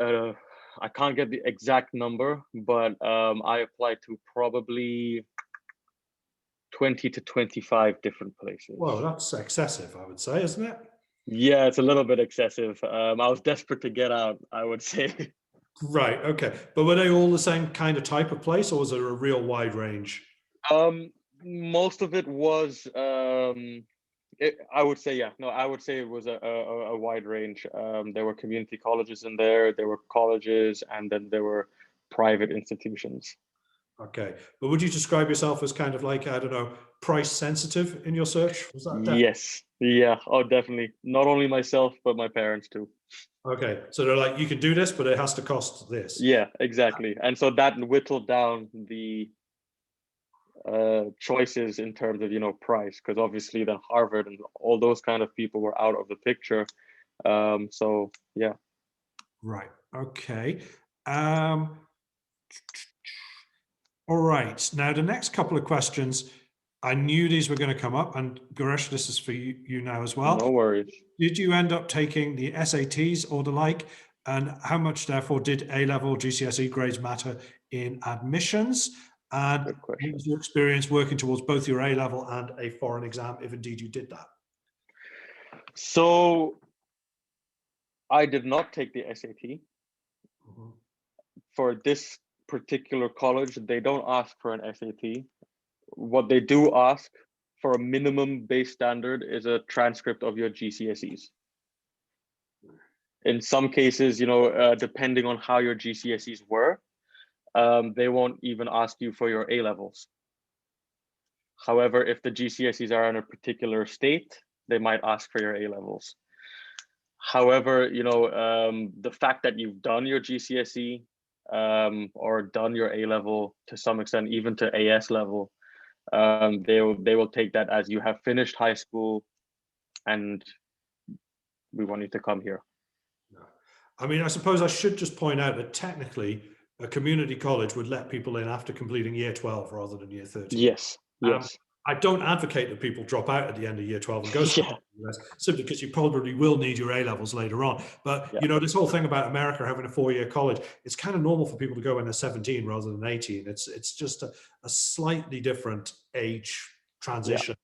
I can't get the exact number, but I applied to probably 20 to 25 different places. Well, that's excessive, I would say, isn't it? Yeah, it's a little bit excessive. I was desperate to get out, I would say. Right. Okay. But were they all the same kind of type of place, or was there a real wide range? Most of it was, I would say, yeah. No, I would say it was a wide range. There were community colleges in there were colleges, and then there were private institutions. Okay. But would you describe yourself as kind of like, I don't know, price sensitive in your search? Was that definitely? Yes. Yeah. Oh, definitely. Not only myself, but my parents too. Okay. So they're like, you can do this, but it has to cost this. Yeah, exactly. And so that whittled down the choices in terms of price, because obviously then Harvard and all those kind of people were out of the picture. So yeah. Right. Okay. All right. Now the next couple of questions, I knew these were going to come up, and Gouresh, this is for you now as well. No worries. Did you end up taking the SATs or the like? And how much, therefore, did A-level GCSE grades matter in admissions? And Good what question. was your experience working towards both your A-level and a foreign exam, if indeed you did that? So I did not take the SAT. Mhm. For this particular college, they don't ask for an SAT. What they do ask for a minimum base standard is a transcript of your GCSEs. In some cases, depending on how your GCSEs were, they won't even ask you for your A-levels. However, if the GCSEs are in a particular state, they might ask for your A-levels. However, the fact that you've done your GCSE or done your A-level to some extent, even to AS level, they will take that as you have finished high school and we want you to come here. I mean, I suppose I should just point out that technically a community college would let people in after completing year 12 rather than year 13. Yes, yes. I don't advocate that people drop out at the end of year 12 and go Yeah, simply because you probably will need your A-levels later on. But, yeah, this whole thing about America having a 4-year college, it's kind of normal for people to go when they're 17 rather than 18. It's just a slightly different age yeah, transition.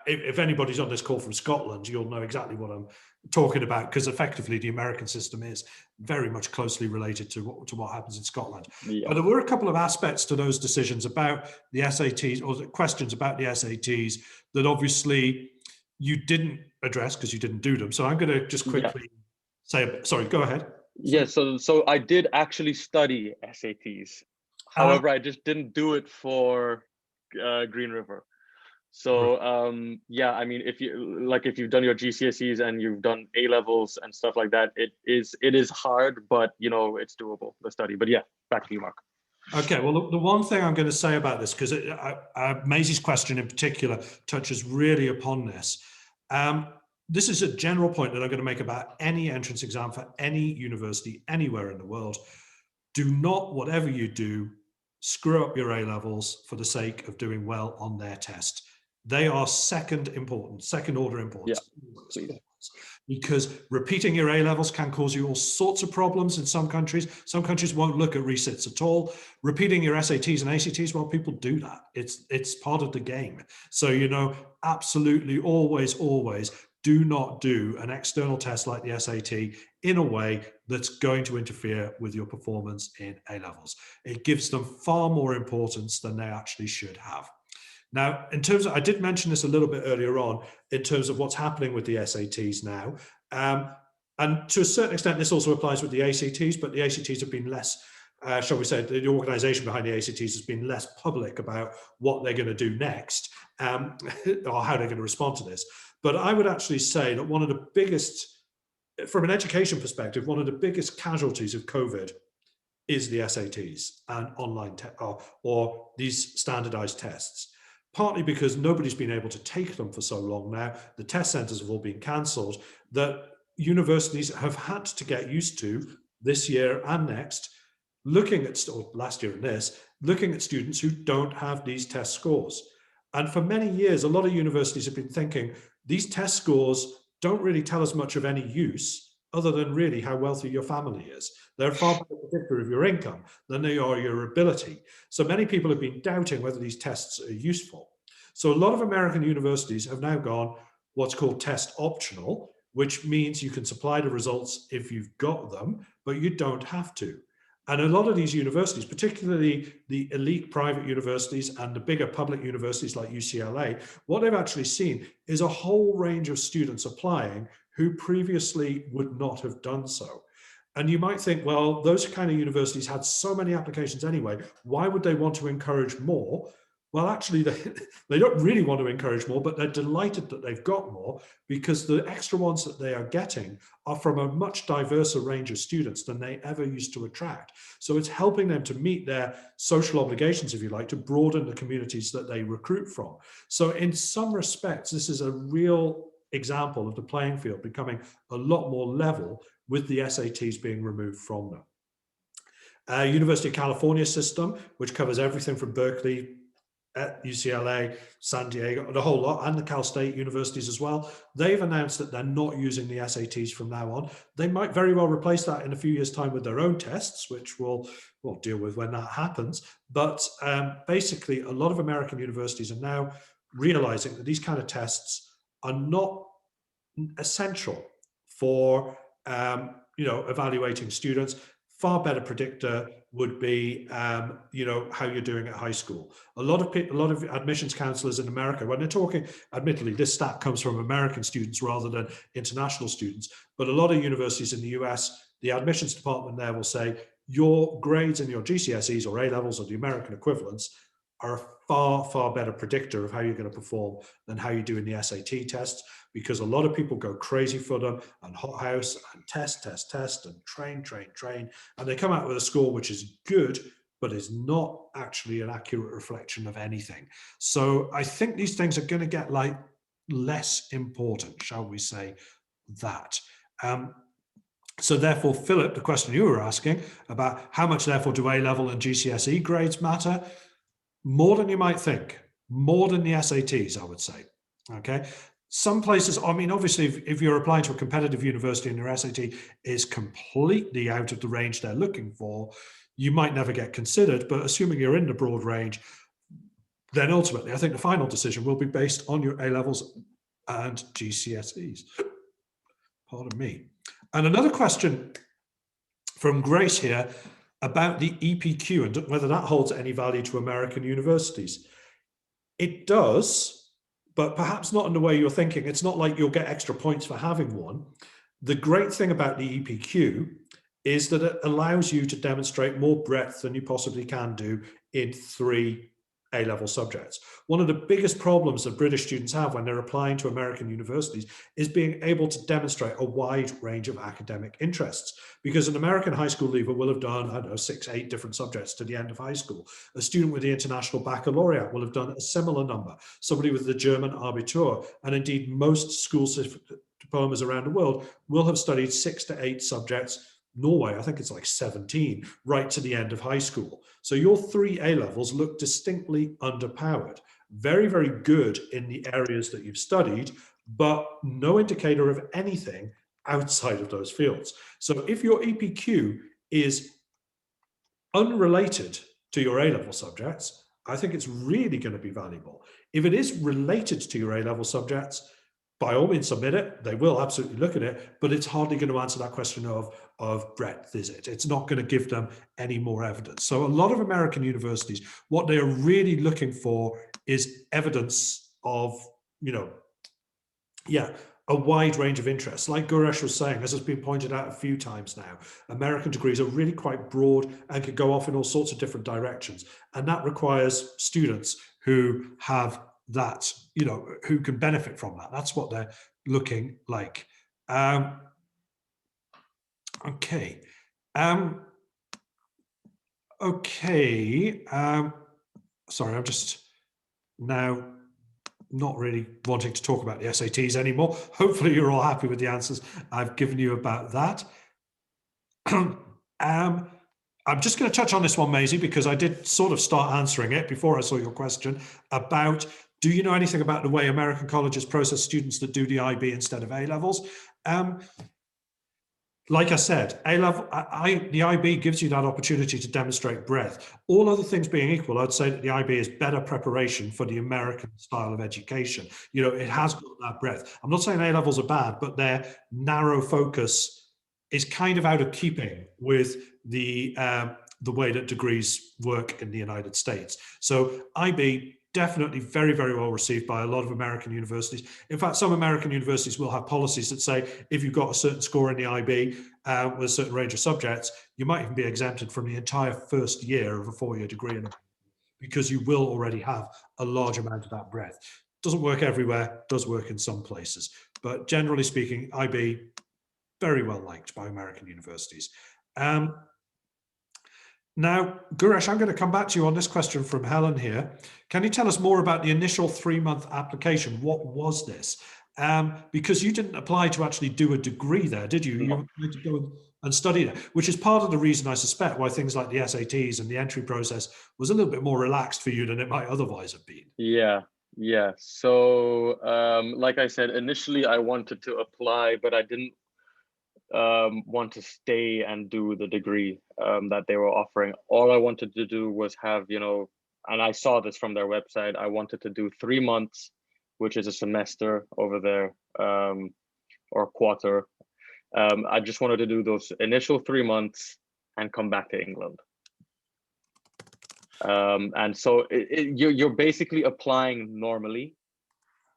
If anybody's on this call from Scotland, you'll know exactly what I'm talking about, because effectively the American system is very much closely related to what happens in Scotland. yeah. But there were a couple of aspects to those decisions about the SATs, or the questions about the SATs, that obviously you didn't address because you didn't do them. So I'm going to just Yeah. quickly say, sorry, go ahead. Yeah, so I did actually study SATs. However, I just didn't do it for Green River. So yeah, I mean, if you've done your GCSEs and you've done A-levels and stuff like that, it is hard, but it's doable, the study. But yeah, back to you, Mark. Okay, well, the one thing I'm going to say about this, because Maisie's question in particular touches really upon this. this is a general point that I'm going to make about any entrance exam for any university anywhere in the world. Do not, whatever you do, screw up your A levels for the sake of doing well on their test. They are second order Yeah, importance. please. Because repeating your A levels can cause you all sorts of problems in some countries. Some countries won't look at resits at all. Repeating your SATs and ACTs, well, people do that. It's part of the game. So, you know, absolutely always do not do an external test like the SAT in a way that's going to interfere with your performance in A levels. It gives them far more importance than they actually should have. Now, in terms of, I did mention this a little bit earlier on, in terms of what's happening with the SATs now. And to a certain extent, this also applies with the ACTs, but the ACTs have been less, shall we say, the organization behind the ACTs has been less public about what they're going to do next, or how they're going to respond to this. But I would actually say that one of the biggest, from an education perspective, one of the biggest casualties of COVID is the SATs and online or these standardized tests. Partly because nobody's been able to take them for so long now. The test centers have all been cancelled, that universities have had to get used to this year and next, looking at, or last year and this, looking at students who don't have these test scores. And for many years, a lot of universities have been thinking these test scores don't really tell us much of any use other than really how wealthy your family is. They're a far better predictor of your income than they are your ability. So many people have been doubting whether these tests are useful. So a lot of American universities have now gone what's called test optional, which means you can supply the results if you've got them, but you don't have to. And a lot of these universities, particularly the elite private universities and the bigger public universities like UCLA, what they've actually seen is a whole range of students applying who previously would not have done so. And you might think, well, those kind of universities had so many applications anyway, why would they want to encourage more? Well, actually, they don't really want to encourage more, but they're delighted that they've got more because the extra ones that they are getting are from a much diverser range of students than they ever used to attract. So it's helping them to meet their social obligations, if you like, to broaden the communities that they recruit from. So in some respects, this is a real example of the playing field becoming a lot more level with the SATs being removed from them. University of California system, which covers everything from Berkeley, at UCLA, San Diego, the whole lot, and the Cal State universities as well, they've announced that they're not using the SATs from now on. They might very well replace that in a few years' time with their own tests, which we'll deal with when that happens. But basically, a lot of American universities are now realizing that these kind of tests are not essential for evaluating students. Far better predictor would be, how you're doing at high school. A lot of admissions counselors in America, when they're talking, admittedly, this stat comes from American students rather than international students, but a lot of universities in the US, the admissions department there will say, your grades in your GCSEs or A levels or the American equivalents are a far better predictor of how you're going to perform than how you do in the SAT tests, because a lot of people go crazy for them and hothouse and test and train, and they come out with a score which is good, but is not actually an accurate reflection of anything. So I think these things are going to get like less important, shall we say that. So therefore, Philip, the question you were asking about how much therefore do A-level and GCSE grades matter? More than you might think, more than the SATs, I would say. Okay. Some places, I mean, obviously, if you're applying to a competitive university and your SAT is completely out of the range they're looking for, you might never get considered. But assuming you're in the broad range, then ultimately, I think the final decision will be based on your A levels and GCSEs. Pardon me. And another question from Grace here about the EPQ and whether that holds any value to American universities. It does, but perhaps not in the way you're thinking. It's not like you'll get extra points for having one. The great thing about the EPQ is that it allows you to demonstrate more breadth than you possibly can do in 3 A-level subjects. One of the biggest problems that British students have when they're applying to American universities is being able to demonstrate a wide range of academic interests, because an American high school leaver will have done, I don't know, 6, 8 different subjects to the end of high school. A student with the International Baccalaureate will have done a similar number, somebody with the German Abitur, and indeed most schools diplomas around the world will have studied 6 to 8 subjects. Norway, I think it's like 17, right to the end of high school. So your 3 A-levels look distinctly underpowered. Very, very good in the areas that you've studied, but no indicator of anything outside of those fields. So if your EPQ is unrelated to your A-level subjects, I think it's really going to be valuable. If it is related to your A-level subjects, by all means submit it. They will absolutely look at it, but it's hardly going to answer that question of breadth, is it? It's not going to give them any more evidence. So a lot of American universities, what they are really looking for is evidence of, a wide range of interests. Like Gouresh was saying, as has been pointed out a few times now, American degrees are really quite broad and can go off in all sorts of different directions. And that requires students who have that, who can benefit from that. That's what they're looking like. Okay. Sorry, I'm just now not really wanting to talk about the SATs anymore. Hopefully you're all happy with the answers I've given you about that. I'm just going to touch on this one, Maisie, because I did sort of start answering it before I saw your question about, do you know anything about the way American colleges process students that do the IB instead of A-levels? Like I said, the IB gives you that opportunity to demonstrate breadth. All other things being equal, I'd say that the IB is better preparation for the American style of education. It has got that breadth. I'm not saying A-levels are bad, but their narrow focus is kind of out of keeping with the way that degrees work in the United States. So IB, definitely very, very well received by a lot of American universities. In fact, some American universities will have policies that say if you've got a certain score in the IB with a certain range of subjects, you might even be exempted from the entire first year of a 4-year degree because you will already have a large amount of that breadth. Doesn't work everywhere, does work in some places. But generally speaking, IB, very well liked by American universities. Now, Gouresh, I'm going to come back to you on this question from Helen here. Can you tell us more about the initial 3-month application? What was this? Because you didn't apply to actually do a degree there, did you? No. You applied to go and study there, which is part of the reason I suspect why things like the SATs and the entry process was a little bit more relaxed for you than it might otherwise have been. Yeah. So, like I said, initially I wanted to apply, but I didn't want to stay and do the degree that they were offering. All I wanted to do was have, and I saw this from their website, I wanted to do 3 months, which is a semester over there, or quarter. I just wanted to do those initial 3 months and come back to England. And so you're basically applying normally.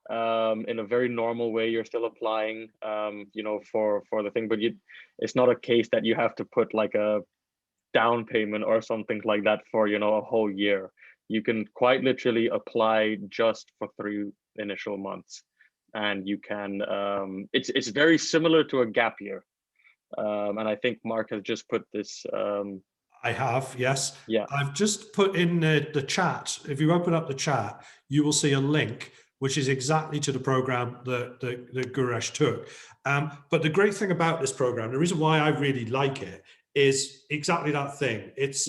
In a very normal way, you're still applying, for the thing, but it's not a case that you have to put like a down payment or something like that for, a whole year. You can quite literally apply just for 3 initial months, and you can, it's very similar to a gap year. And I think Mark has just put this. I have, yes. Yeah. I've just put in the chat. If you open up the chat, you will see a link which is exactly to the program that Gouresh took. But the great thing about this program, the reason why I really like it, is exactly that thing. It's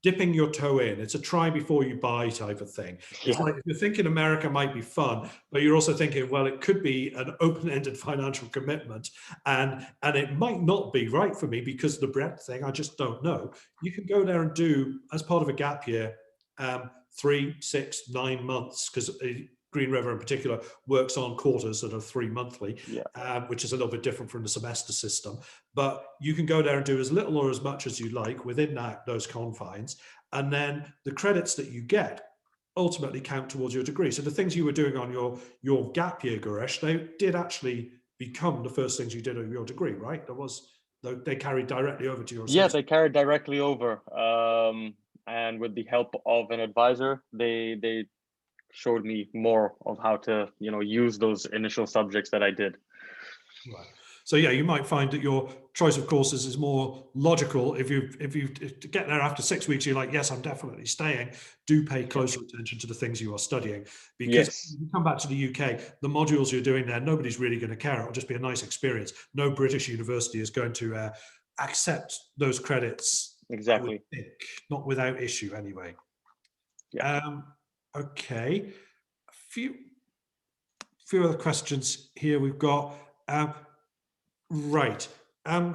dipping your toe in. It's a try before you buy type of thing. It's like, if you're thinking America might be fun, but you're also thinking, well, it could be an open-ended financial commitment, and it might not be right for me because of the breadth thing. I just don't know. You can go there and do, as part of a gap year, 3, 6, 9 months, because Green River in particular works on quarters that are 3 monthly, which is a little bit different from the semester system. But you can go there and do as little or as much as you like within those confines. And then the credits that you get ultimately count towards your degree. So the things you were doing on your gap year, Gouresh, they did actually become the first things you did on your degree, right? They carried directly over to your associate. Yeah, they carried directly over. And with the help of an advisor, they showed me more of how to, use those initial subjects that I did. Right. So yeah, you might find that your choice of courses is more logical if you get there after 6 weeks, you're like, yes, I'm definitely staying. Do pay closer attention to the things you are studying, because Yes, when you come back to the UK, the modules you're doing there, nobody's really going to care. It'll just be a nice experience. No British university is going to accept those credits, I would exactly. think, not without issue anyway. Yeah. Okay, a few other questions here we've got. Right. I'm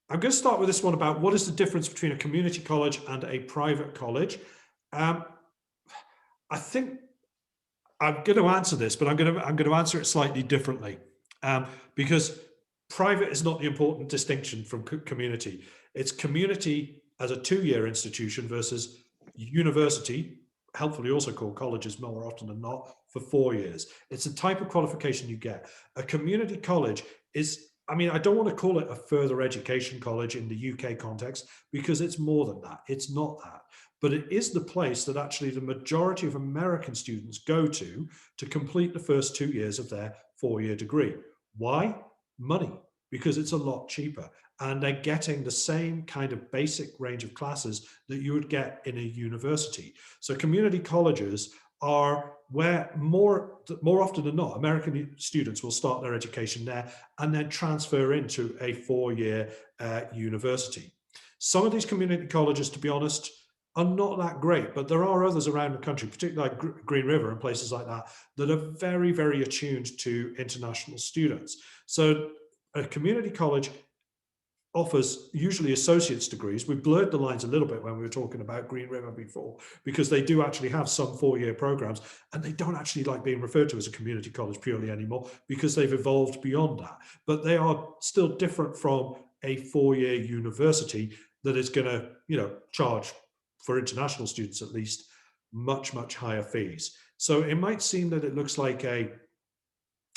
going to start with this one about what is the difference between a community college and a private college. Um, I think I'm going to answer this, but I'm going to answer it slightly differently, because private is not the important distinction from community. It's community as a 2-year institution versus university, helpfully also called colleges more often than not, for 4 years. It's a type of qualification you get. A community college is, I mean, I don't want to call it a further education college in the UK context, because it's more than that. It's not that. But it is the place that actually the majority of American students go to complete the first 2 years of their 4-year degree. Why? Money, because it's a lot cheaper. And they're getting the same kind of basic range of classes that you would get in a university. So community colleges are where more often than not, American students will start their education there and then transfer into a 4-year university. Some of these community colleges, to be honest, are not that great, but there are others around the country, particularly like Green River and places like that, that are very, very attuned to international students. So a community college offers usually associate's degrees. We blurred the lines a little bit when we were talking about Green River before, because they do actually have some 4-year programs, and they don't actually like being referred to as a community college purely anymore, because they've evolved beyond that. But they are still different from a 4-year university that is going to, charge, for international students at least, much, much higher fees. So it might seem that it looks like I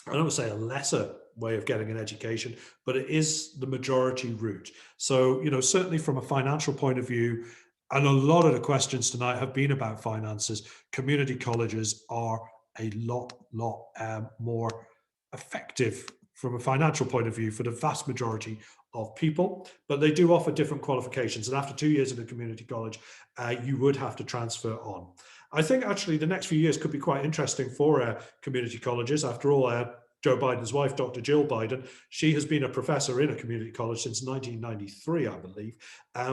don't want to say a lesser way of getting an education, but it is the majority route. So, certainly from a financial point of view, and a lot of the questions tonight have been about finances, community colleges are a lot more effective from a financial point of view for the vast majority of people, but they do offer different qualifications. And after 2 years in a community college, you would have to transfer on. I think actually the next few years could be quite interesting for community colleges. After all, Joe Biden's wife, Dr. Jill Biden, she has been a professor in a community college since 1993, I believe.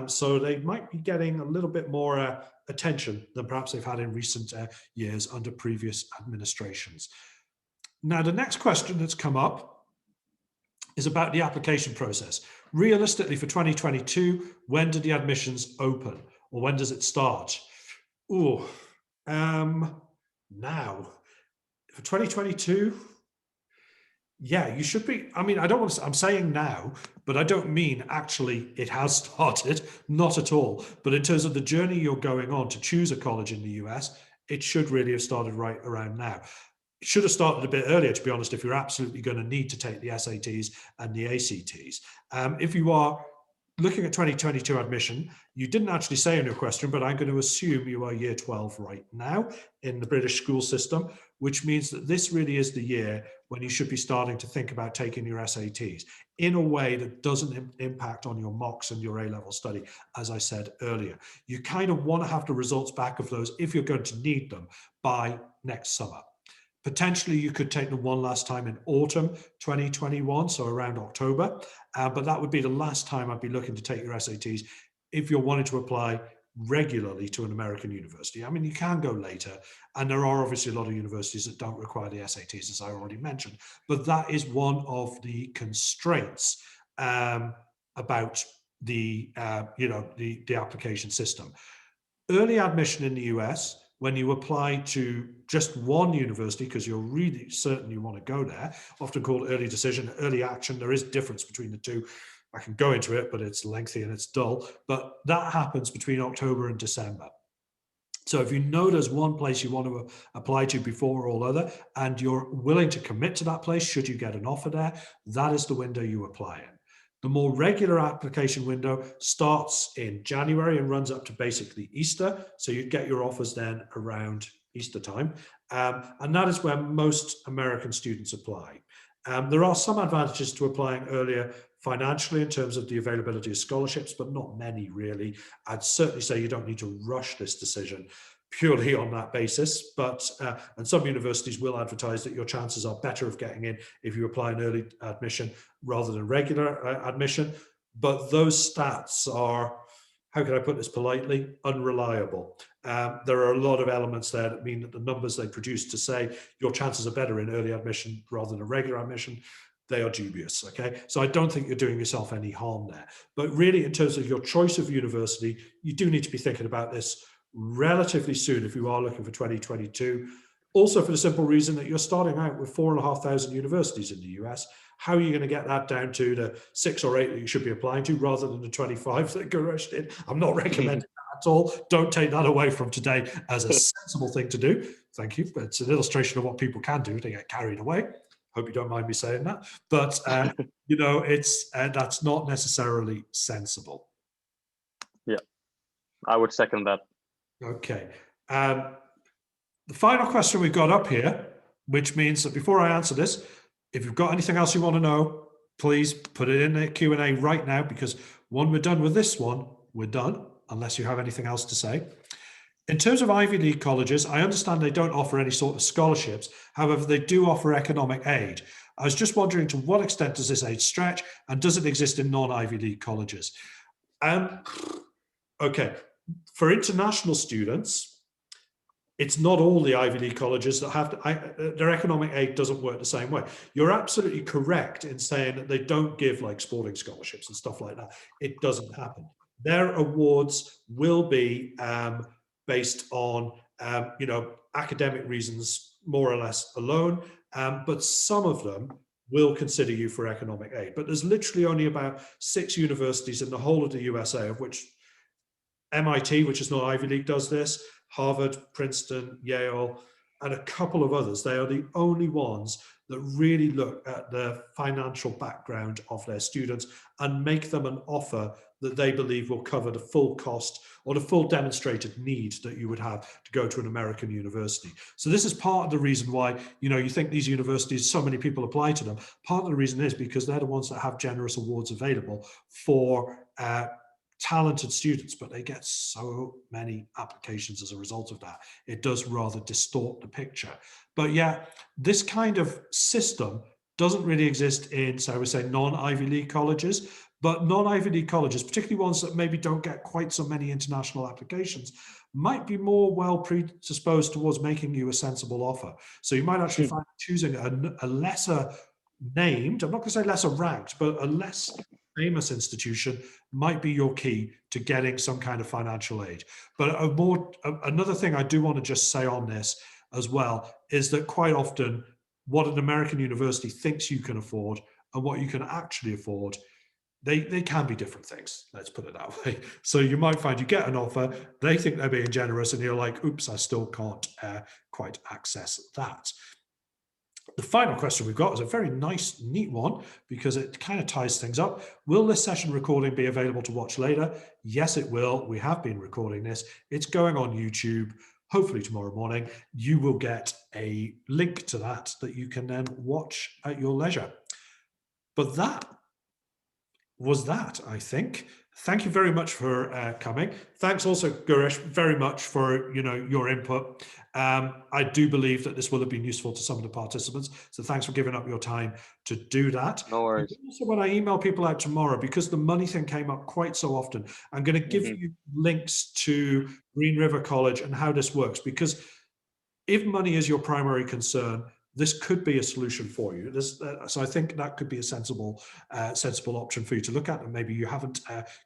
So they might be getting a little bit more attention than perhaps they've had in recent years under previous administrations. Now, the next question that's come up is about the application process. Realistically, for 2022, when do the admissions open, or when does it start? Now, for 2022, yeah, you should be. I mean, I don't want to, I'm saying now, but I don't mean actually it has started, not at all. But in terms of the journey you're going on to choose a college in the US, it should really have started right around now. It should have started a bit earlier, to be honest, if you're absolutely going to need to take the SATs and the ACTs. If you are looking at 2022 admission, you didn't actually say in your question, but I'm going to assume you are year 12 right now in the British school system, which means that this really is the year when you should be starting to think about taking your SATs in a way that doesn't impact on your mocks and your A-level study, as I said earlier. You kind of want to have the results back of those, if you're going to need them, by next summer. Potentially, you could take them one last time in autumn 2021, so around October, but that would be the last time I'd be looking to take your SATs if you're wanting to apply regularly to an American university. I mean, you can go later, and there are obviously a lot of universities that don't require the SATs, as I already mentioned, but that is one of the constraints about the application system. Early admission in the US, when you apply to just one university, because you're really certain you want to go there, often called early decision, early action, there is difference between the two. I can go into it, but it's lengthy and it's dull. But that happens between October and December. So if you know there's one place you want to apply to before all other, and you're willing to commit to that place, should you get an offer there, that is the window you apply in. The more regular application window starts in January and runs up to basically Easter. So you'd get your offers then around Easter time. And that is where most American students apply. There are some advantages to applying earlier financially in terms of the availability of scholarships, but not many really. I'd certainly say you don't need to rush this decision purely on that basis, but and some universities will advertise that your chances are better of getting in if you apply an early admission rather than regular admission. But those stats are, how can I put this politely, unreliable. There are a lot of elements there that mean that the numbers they produce to say your chances are better in early admission rather than a regular admission, they are dubious, okay? So I don't think you're doing yourself any harm there. But really, in terms of your choice of university, you do need to be thinking about this relatively soon if you are looking for 2022. Also for the simple reason that you're starting out with 4,500 universities in the US. How are you going to get that down to the 6 or 8 that you should be applying to rather than the 25 that Gouresh did? I'm not recommending that at all. Don't take that away from today as a sensible thing to do. Thank you. But it's an illustration of what people can do. They get carried away. Hope you don't mind me saying that. But, you know, it's that's not necessarily sensible. Yeah, I would second that. Okay. The final question we've got up here, which means that before I answer this, if you've got anything else you want to know, please put it in the Q&A right now, because when we're done with this one, we're done, unless you have anything else to say. In terms of Ivy League colleges, I understand they don't offer any sort of scholarships. However, they do offer economic aid. I was just wondering, to what extent does this aid stretch, and does it exist in non-Ivy League colleges? Okay, for international students, it's not all the Ivy League colleges that have their economic aid doesn't work the same way. You're absolutely correct in saying that they don't give like sporting scholarships and stuff like that. It doesn't happen. Their awards will be based on you know, academic reasons more or less alone, but some of them will consider you for economic aid. But there's literally only about 6 universities in the whole of the USA, of which MIT, which is not Ivy League, does this. Harvard, Princeton, Yale, and a couple of others. They are the only ones that really look at the financial background of their students and make them an offer that they believe will cover the full cost or the full demonstrated need that you would have to go to an American university. So this is part of the reason why, you know, you think these universities, so many people apply to them. Part of the reason is because they're the ones that have generous awards available for talented students, but they get so many applications as a result of that. It does rather distort the picture. But yeah, this kind of system doesn't really exist in, so I would say, non-Ivy League colleges, but non-Ivy League colleges, particularly ones that maybe don't get quite so many international applications, might be more well predisposed towards making you a sensible offer. So you might actually find choosing a lesser named, I'm not going to say lesser ranked, but a less famous institution might be your key to getting some kind of financial aid. But another thing I do want to just say on this as well is that quite often what an American university thinks you can afford and what you can actually afford, they can be different things, let's put it that way. So you might find you get an offer, they think they're being generous, and you're like, oops, I still can't quite access that. The final question we've got is a very nice, neat one, because it kind of ties things up. Will this session recording be available to watch later? Yes, it will. We have been recording this. It's going on YouTube. Hopefully tomorrow morning, you will get a link to that you can then watch at your leisure. But that was that, I think. Thank you very much for coming. Thanks also, Gouresh, very much for your input. I do believe that this will have been useful to some of the participants. So thanks for giving up your time to do that. No worries. Also, when I email people out tomorrow, because the money thing came up quite so often, I'm going to give you links to Green River College and how this works. Because if money is your primary concern, this could be a solution for you. So I think that could be a sensible option for you to look at, and maybe you haven't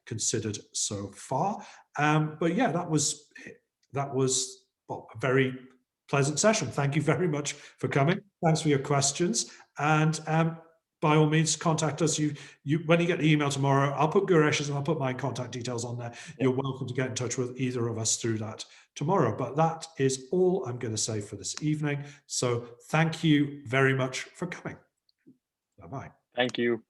considered so far. But yeah, that was well, a very pleasant session. Thank you very much for coming. Thanks for your questions. And by all means, contact us. When you get the email tomorrow, I'll put Gouresh's and I'll put my contact details on there. Yep. You're welcome to get in touch with either of us through that tomorrow. But that is all I'm going to say for this evening. So thank you very much for coming. Bye-bye. Thank you.